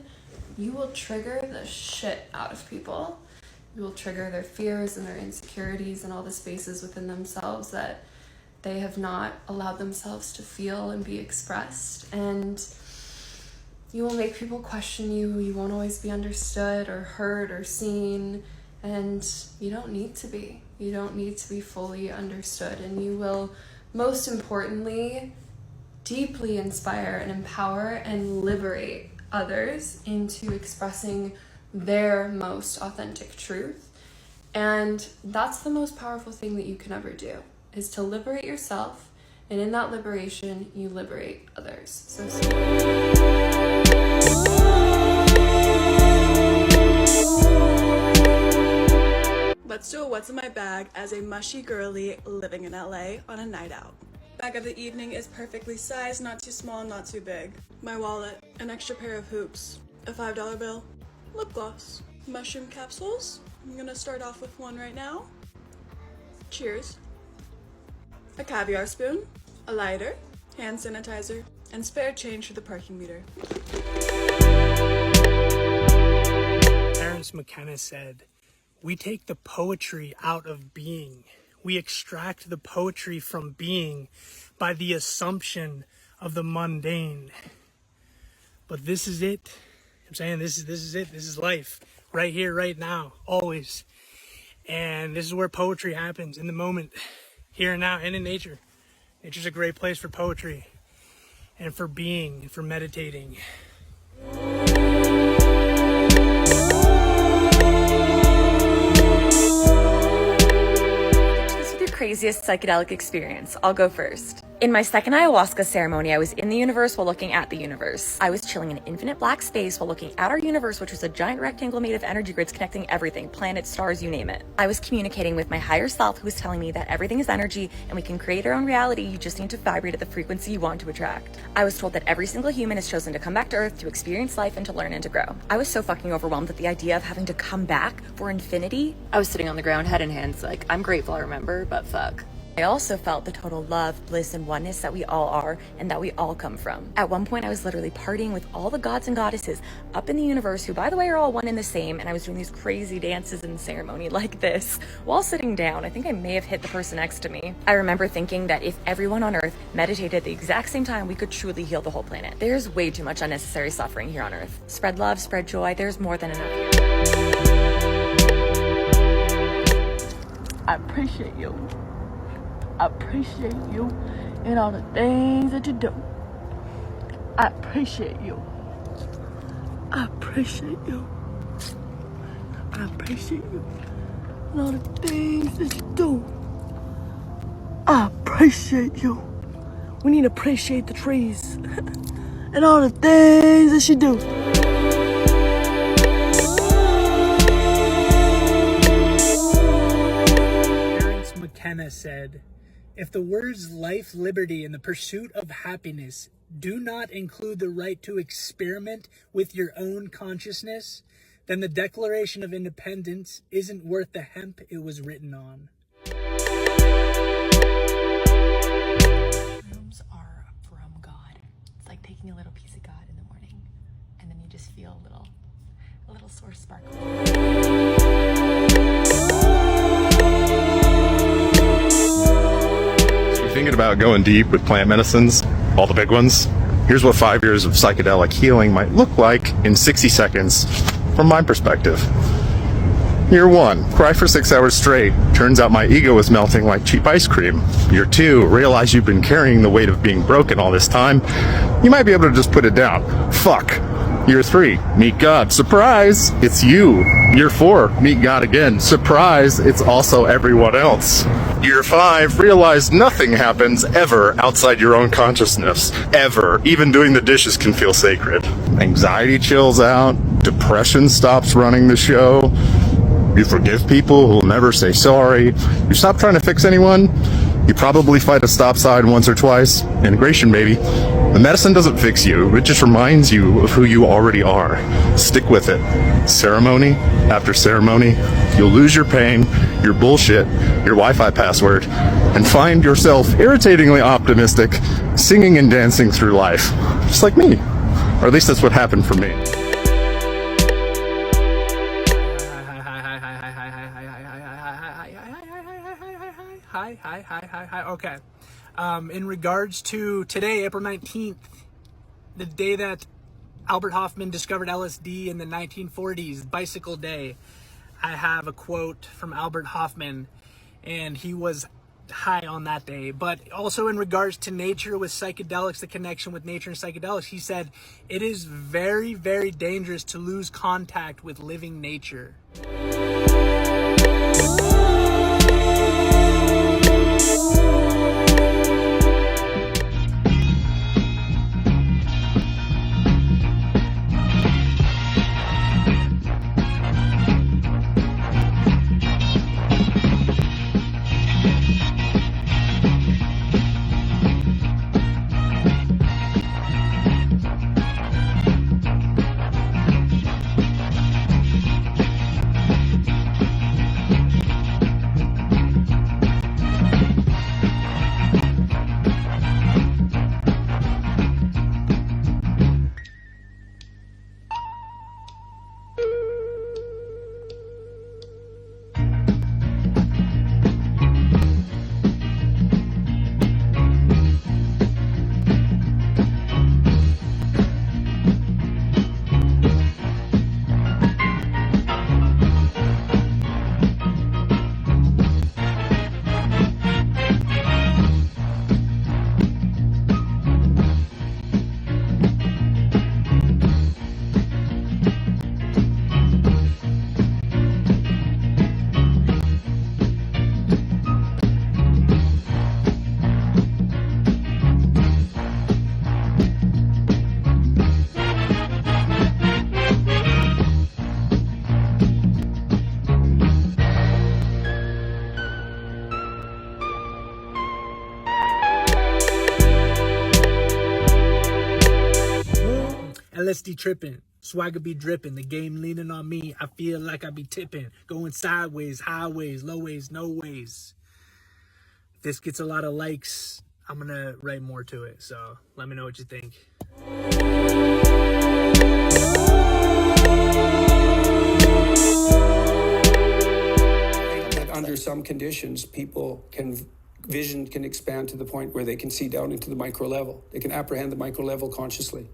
you will trigger the shit out of people. You will trigger their fears and their insecurities and all the spaces within themselves that they have not allowed themselves to feel and be expressed. And you will make people question you. You won't always be understood or heard or seen. And you don't need to be. You don't need to be fully understood. And you will, most importantly, deeply inspire and empower and liberate others into expressing their most authentic truth. And that's the most powerful thing that you can ever do, is to liberate yourself, and in that liberation, you liberate others. So Let's do a what's in my bag as a mushy girly living in LA on a night out. Bag of the evening is perfectly sized, not too small, not too big. My wallet, an extra pair of hoops, a $5 bill, lip gloss, mushroom capsules. I'm gonna start off with one right now. Cheers. A caviar spoon, a lighter, hand sanitizer, and spare change for the parking meter. Terence McKenna said, "We take the poetry out of being. We extract the poetry from being by the assumption of the mundane." But this is it. I'm saying this is it. This is life. Right here, right now, always. And this is where poetry happens, in the moment, here and now, and in nature. Nature's a great place for poetry and for being and for meditating. Craziest psychedelic experience. I'll go first. In my second ayahuasca ceremony, I was in the universe while looking at the universe. I was chilling in infinite black space while looking at our universe, which was a giant rectangle made of energy grids connecting everything, planets, stars, you name it. I was communicating with my higher self, who was telling me that everything is energy and we can create our own reality. You just need to vibrate at the frequency you want to attract. I was told that every single human has chosen to come back to Earth to experience life and to learn and to grow. I was so fucking overwhelmed at the idea of having to come back for infinity. I was sitting on the ground, head in hands, like, I'm grateful I remember, but fuck. I also felt the total love, bliss, and oneness that we all are and that we all come from. At one point, I was literally partying with all the gods and goddesses up in the universe, who, by the way, are all one and the same, and I was doing these crazy dances in ceremony like this while sitting down. I think I may have hit the person next to me. I remember thinking that if everyone on Earth meditated at the exact same time, we could truly heal the whole planet. There's way too much unnecessary suffering here on Earth. Spread love, spread joy, there's more than enough here. I appreciate you. I appreciate you and all the things that you do. I appreciate you. I appreciate you. I appreciate you and all the things that you do. I appreciate you. We need to appreciate the trees and all the things that you do. Terence McKenna said, "If the words life, liberty, and the pursuit of happiness do not include the right to experiment with your own consciousness, then the Declaration of Independence isn't worth the hemp it was written on." Rooms are from God. It's like taking a little piece of God in the morning, and then you just feel a little source sparkle. Thinking about going deep with plant medicines, all the big ones. Here's what 5 years of psychedelic healing might look like in 60 seconds from my perspective. Year 1, cry for 6 hours straight. Turns out my ego was melting like cheap ice cream. Year 2, realize you've been carrying the weight of being broken all this time. You might be able to just put it down. Fuck. Year 3, meet God. Surprise, it's you. Year 4, meet God again. Surprise, it's also everyone else. Year 5, realize nothing happens ever outside your own consciousness. Ever. Even doing the dishes can feel sacred. Anxiety chills out. Depression stops running the show. You forgive people who'll never say sorry. You stop trying to fix anyone. You probably fight a stop sign once or twice. Integration, baby. The medicine doesn't fix you. It just reminds you of who you already are. Stick with it. Ceremony after ceremony, you'll lose your pain, your bullshit, your Wi-Fi password, and find yourself irritatingly optimistic, singing and dancing through life. Just like me. Or at least that's what happened for me. Hi. Okay. In regards to today, April 19th, the day that Albert Hofmann discovered LSD in the 1940s, Bicycle Day, I have a quote from Albert Hofmann, and he was high on that day. But also in regards to nature with psychedelics, the connection with nature and psychedelics, he said, "It is very, very dangerous to lose contact with living nature." LSD tripping, swagger be dripping, the game leaning on me, I feel like I be tipping, going sideways, highways, low ways, no ways. this gets a lot of likes, I'm gonna write more to it. So let me know what you think. That under some conditions, vision can expand to the point where they can see down into the micro level. They can apprehend the micro level consciously.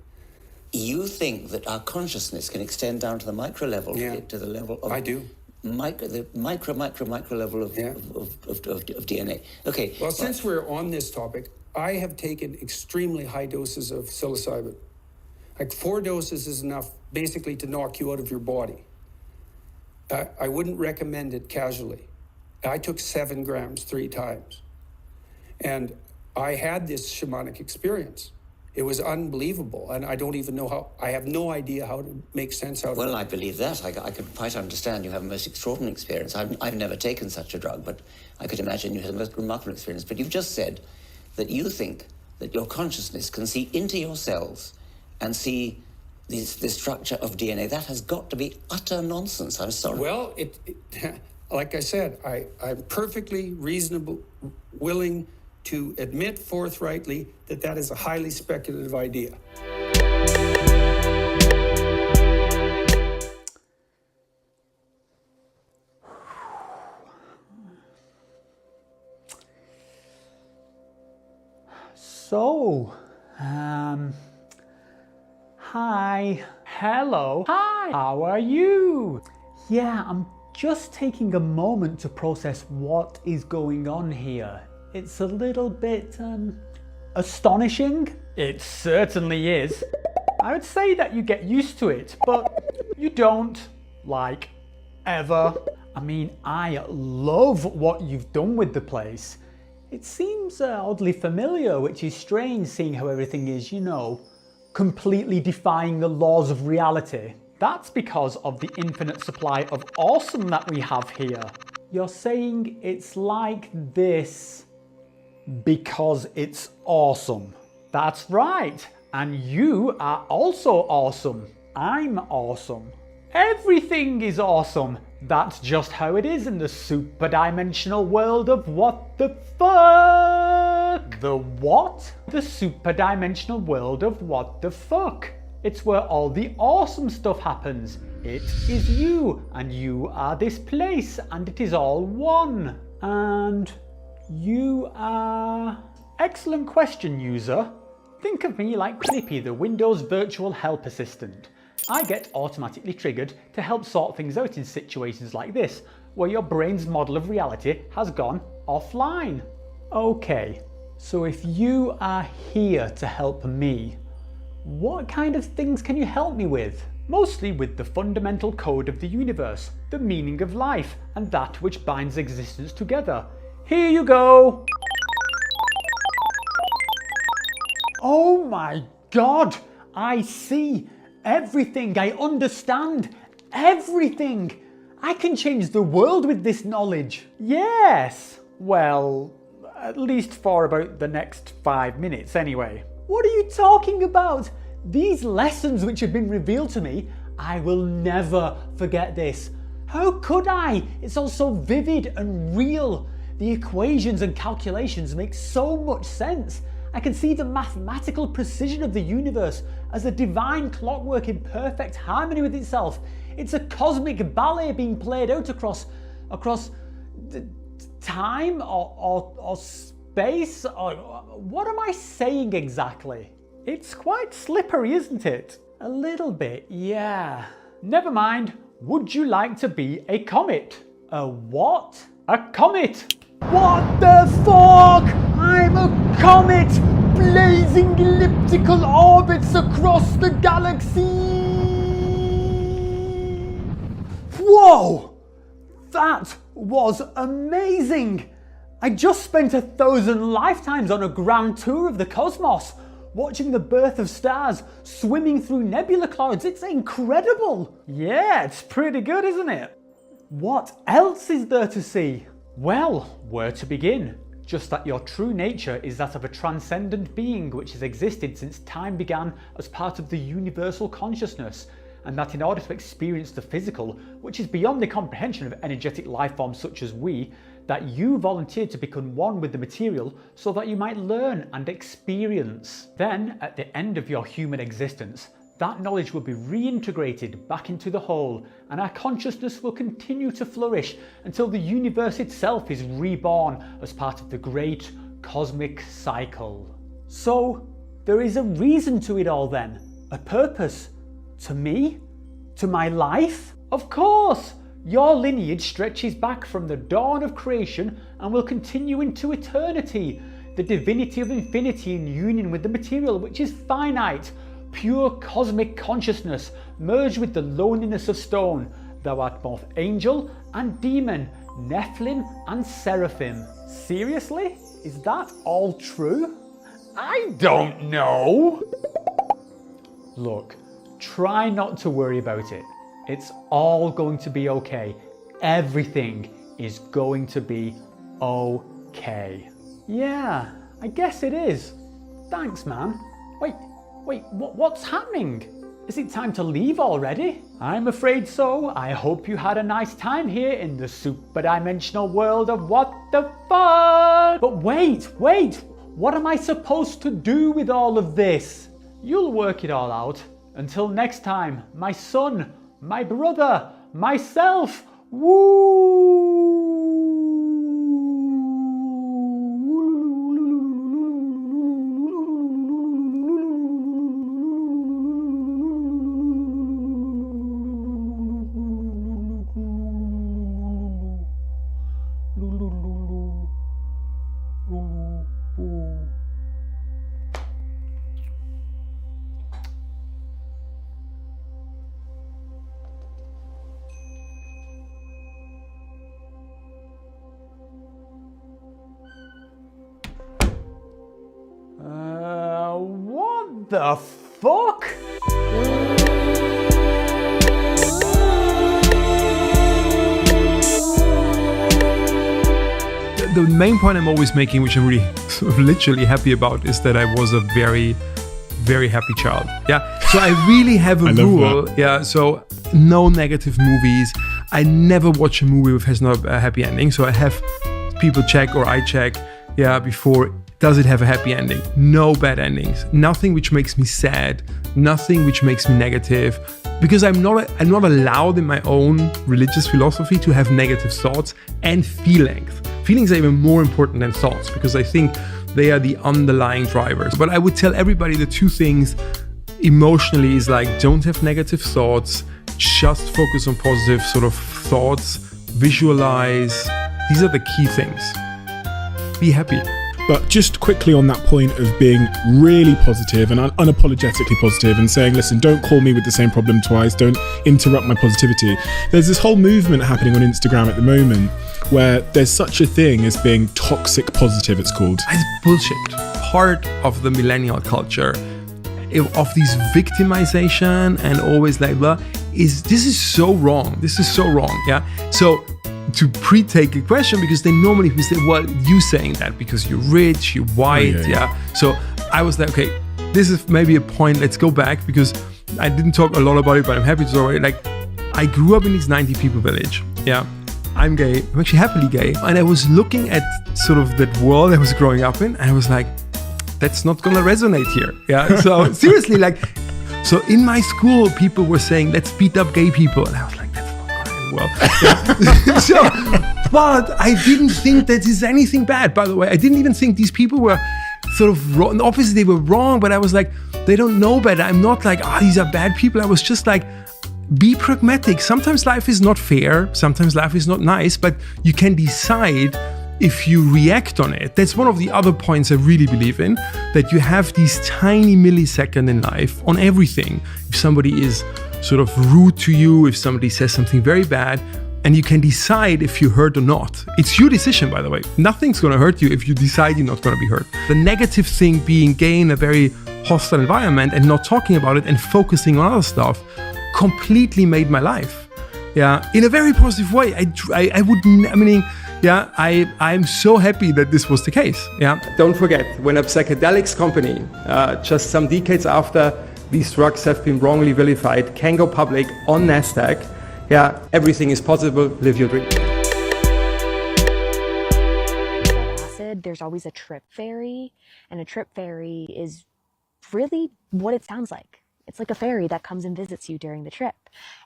You think that our consciousness can extend down to the micro level, to the level of... I do. The micro level of DNA. Okay. Well, since we're on this topic, I have taken extremely high doses of psilocybin. Like 4 doses is enough basically to knock you out of your body. I wouldn't recommend it casually. I took 7 grams 3 times. And I had this shamanic experience. It was unbelievable, and I don't even know how, I have no idea how to make sense out of it. Well, I believe that. I can quite understand you have a most extraordinary experience. I've never taken such a drug, but I could imagine you had a most remarkable experience. But you've just said that you think that your consciousness can see into your cells and see the structure of DNA. That has got to be utter nonsense. I'm sorry. Well, like I said, I'm perfectly reasonable, willing to admit forthrightly that that is a highly speculative idea. So, hi, hello, hi, how are you? Yeah, I'm just taking a moment to process what is going on here. It's a little bit, astonishing. It certainly is. I would say that you get used to it, but you don't, like, ever. I mean, I love what you've done with the place. It seems oddly familiar, which is strange seeing how everything is, you know, completely defying the laws of reality. That's because of the infinite supply of awesome that we have here. You're saying it's like this because it's awesome. That's right. And you are also awesome. I'm awesome. Everything is awesome. That's just how it is in the super-dimensional world of what the fuck? The what? The super-dimensional world of what the fuck. It's where all the awesome stuff happens. It is you, and you are this place, and it is all one. And you are... Excellent question, user. Think of me like Clippy, the Windows virtual help assistant. I get automatically triggered to help sort things out in situations like this, where your brain's model of reality has gone offline. Okay, so if you are here to help me, what kind of things can you help me with? Mostly with the fundamental code of the universe, the meaning of life, and that which binds existence together. Here you go! Oh my God! I see everything, I understand everything! I can change the world with this knowledge! Yes! Well, at least for about the next 5 minutes anyway. What are you talking about? These lessons which have been revealed to me, I will never forget this. How could I? It's all so vivid and real. The equations and calculations make so much sense. I can see the mathematical precision of the universe as a divine clockwork in perfect harmony with itself. It's a cosmic ballet being played out across time or space, or what am I saying exactly? It's quite slippery, isn't it? A little bit, yeah. Never mind. Would you like to be a comet? A what? A comet! What the fuck? I'm a comet! Blazing elliptical orbits across the galaxy! Whoa! That was amazing! I just spent 1,000 lifetimes on a grand tour of the cosmos, watching the birth of stars, swimming through nebula clouds. It's incredible! Yeah, it's pretty good, isn't it? What else is there to see? Well, where to begin? Just that your true nature is that of a transcendent being which has existed since time began as part of the universal consciousness, and that in order to experience the physical, which is beyond the comprehension of energetic life forms such as we, that you volunteered to become one with the material so that you might learn and experience. Then, at the end of your human existence, that knowledge will be reintegrated back into the whole, and our consciousness will continue to flourish until the universe itself is reborn as part of the great cosmic cycle. So, there is a reason to it all then, a purpose. To me? To my life? Of course! Your lineage stretches back from the dawn of creation and will continue into eternity. The divinity of infinity in union with the material, which is finite, pure cosmic consciousness, merged with the loneliness of stone. Thou art both angel and demon, Nephilim and Seraphim. Seriously? Is that all true? I don't know. Look, try not to worry about it. It's all going to be okay. Everything is going to be okay. Yeah, I guess it is. Thanks, man. Wait, what's happening? Is it time to leave already? I'm afraid so. I hope you had a nice time here in the super-dimensional world of what the fuck? But wait, what am I supposed to do with all of this? You'll work it all out. Until next time, my son, my brother, myself, woo! What the fuck? The main point I'm always making, which I'm really sort of literally happy about, is that I was a very, very happy child. Yeah. So I really have a rule. That. Yeah. So no negative movies. I never watch a movie which has not a happy ending. So I have people check, or I check, before, does it have a happy ending? No bad endings. Nothing which makes me sad. Nothing which makes me negative. Because I'm not allowed in my own religious philosophy to have negative thoughts and feelings. Feelings are even more important than thoughts, because I think they are the underlying drivers. But I would tell everybody the two things emotionally is like, don't have negative thoughts, just focus on positive sort of thoughts, visualize. These are the key things. Be happy. But just quickly on that point of being really positive and unapologetically positive and saying, listen, don't call me with the same problem twice, don't interrupt my positivity. There's this whole movement happening on Instagram at the moment where there's such a thing as being toxic positive, it's called. It's bullshit. Part of the millennial culture of this victimization and always like blah this is so wrong. This is so wrong. Yeah. So to pre-take a question, because they normally say, well, you saying that because you're rich, you're white, yeah. So I was like, okay, this is maybe a point, let's go back, because I didn't talk a lot about it, but I'm happy to talk about it. Like, I grew up in this 90 people village, yeah. I'm gay, I'm actually happily gay, and I was looking at sort of that world I was growing up in, and I was like, that's not gonna resonate here, yeah. So seriously, like, so in my school, people were saying, let's beat up gay people, and I was like, that's not going well. Yeah. So, but I didn't think that is anything bad, by the way. I didn't even think these people were sort of wrong. Obviously, they were wrong, but I was like, they don't know better. I'm not like, these are bad people. I was just like, be pragmatic. Sometimes life is not fair. Sometimes life is not nice, but you can decide if you react on it. That's one of the other points I really believe in, that you have these tiny milliseconds in life on everything. If somebody is sort of rude to you, if somebody says something very bad, and you can decide if you're hurt or not. It's your decision, by the way. Nothing's gonna hurt you if you decide you're not gonna be hurt. The negative thing being gay in a very hostile environment and not talking about it and focusing on other stuff completely made my life. Yeah, in a very positive way. I'm so happy that this was the case. Yeah. Don't forget, when a psychedelics company, just some decades after these drugs have been wrongly vilified, can go public on NASDAQ, yeah, everything is possible. Live your dream. acid, there's always a trip fairy, and a trip fairy is really what it sounds like. It's like a fairy that comes and visits you during the trip.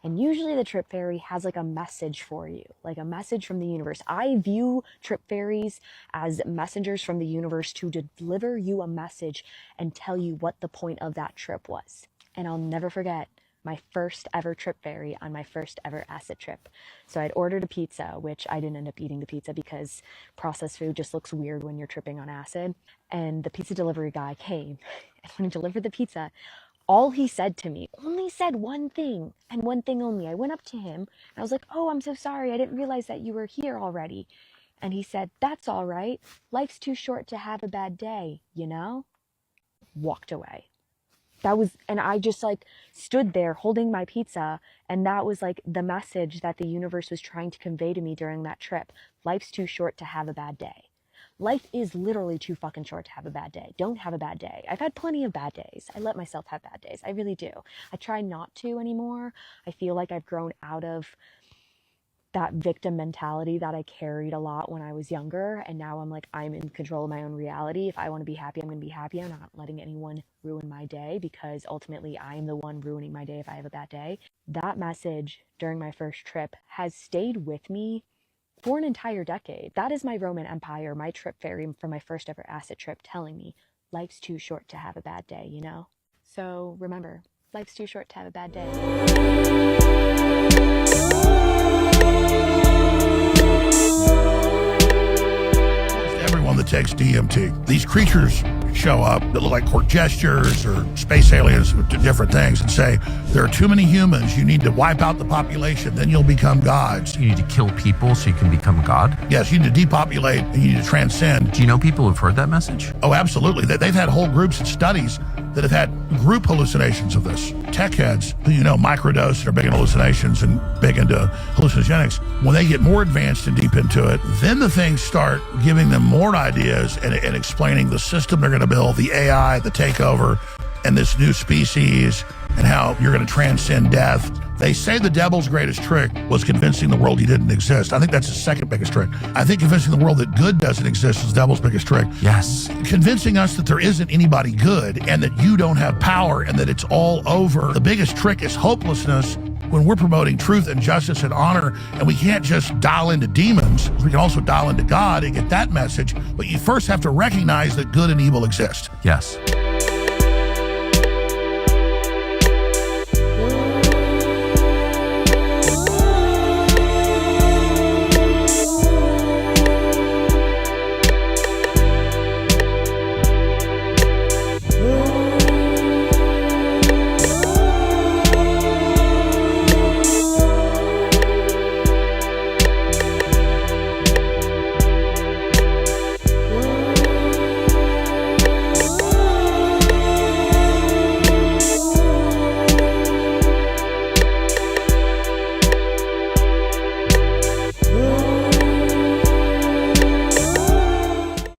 And usually the trip fairy has like a message for you, like a message from the universe. I view trip fairies as messengers from the universe to deliver you a message and tell you what the point of that trip was. And I'll never forget my first ever trip fairy on my first ever acid trip. So I'd ordered a pizza, which I didn't end up eating the pizza because processed food just looks weird when you're tripping on acid. And the pizza delivery guy came, and when he delivered the pizza, all he said to me, only said one thing, and one thing only. I went up to him, and I was like, oh, I'm so sorry. I didn't realize that you were here already. And he said, that's all right. Life's too short to have a bad day, you know? Walked away. And I just like stood there holding my pizza, and that was like the message that the universe was trying to convey to me during that trip. Life's too short to have a bad day. Life is literally too fucking short to have a bad day. Don't have a bad day. I've had plenty of bad days. I let myself have bad days. I really do. I try not to anymore. I feel like I've grown out of that victim mentality that I carried a lot when I was younger. And now I'm like, I'm in control of my own reality. If I want to be happy, I'm going to be happy. I'm not letting anyone ruin my day, because ultimately I am the one ruining my day if I have a bad day. That message during my first trip has stayed with me for an entire decade. That is my Roman Empire, my trip fairy from my first ever acid trip, telling me life's too short to have a bad day, you know? So remember, life's too short to have a bad day. Everyone that takes DMT, these creatures show up that look like court gestures or space aliens with different things and say, there are too many humans, you need to wipe out the population, then you'll become gods. You need to kill people so you can become a god? Yes, you need to depopulate and you need to transcend. Do you know people who've heard that message? Oh, absolutely. They've had whole groups and studies that have had group hallucinations of this. Tech heads who, microdose and are big into hallucinations and big into hallucinogenics, when they get more advanced and deep into it, then the things start giving them more ideas and explaining the system they're going to build, the AI, the takeover, and this new species, and how you're going to transcend death. They say the devil's greatest trick was convincing the world he didn't exist. I think that's his second biggest trick. I think convincing the world that good doesn't exist is the devil's biggest trick. Yes. Convincing us that there isn't anybody good and that you don't have power and that it's all over. The biggest trick is hopelessness when we're promoting truth and justice and honor, and we can't just dial into demons. We can also dial into God and get that message, but you first have to recognize that good and evil exist. Yes.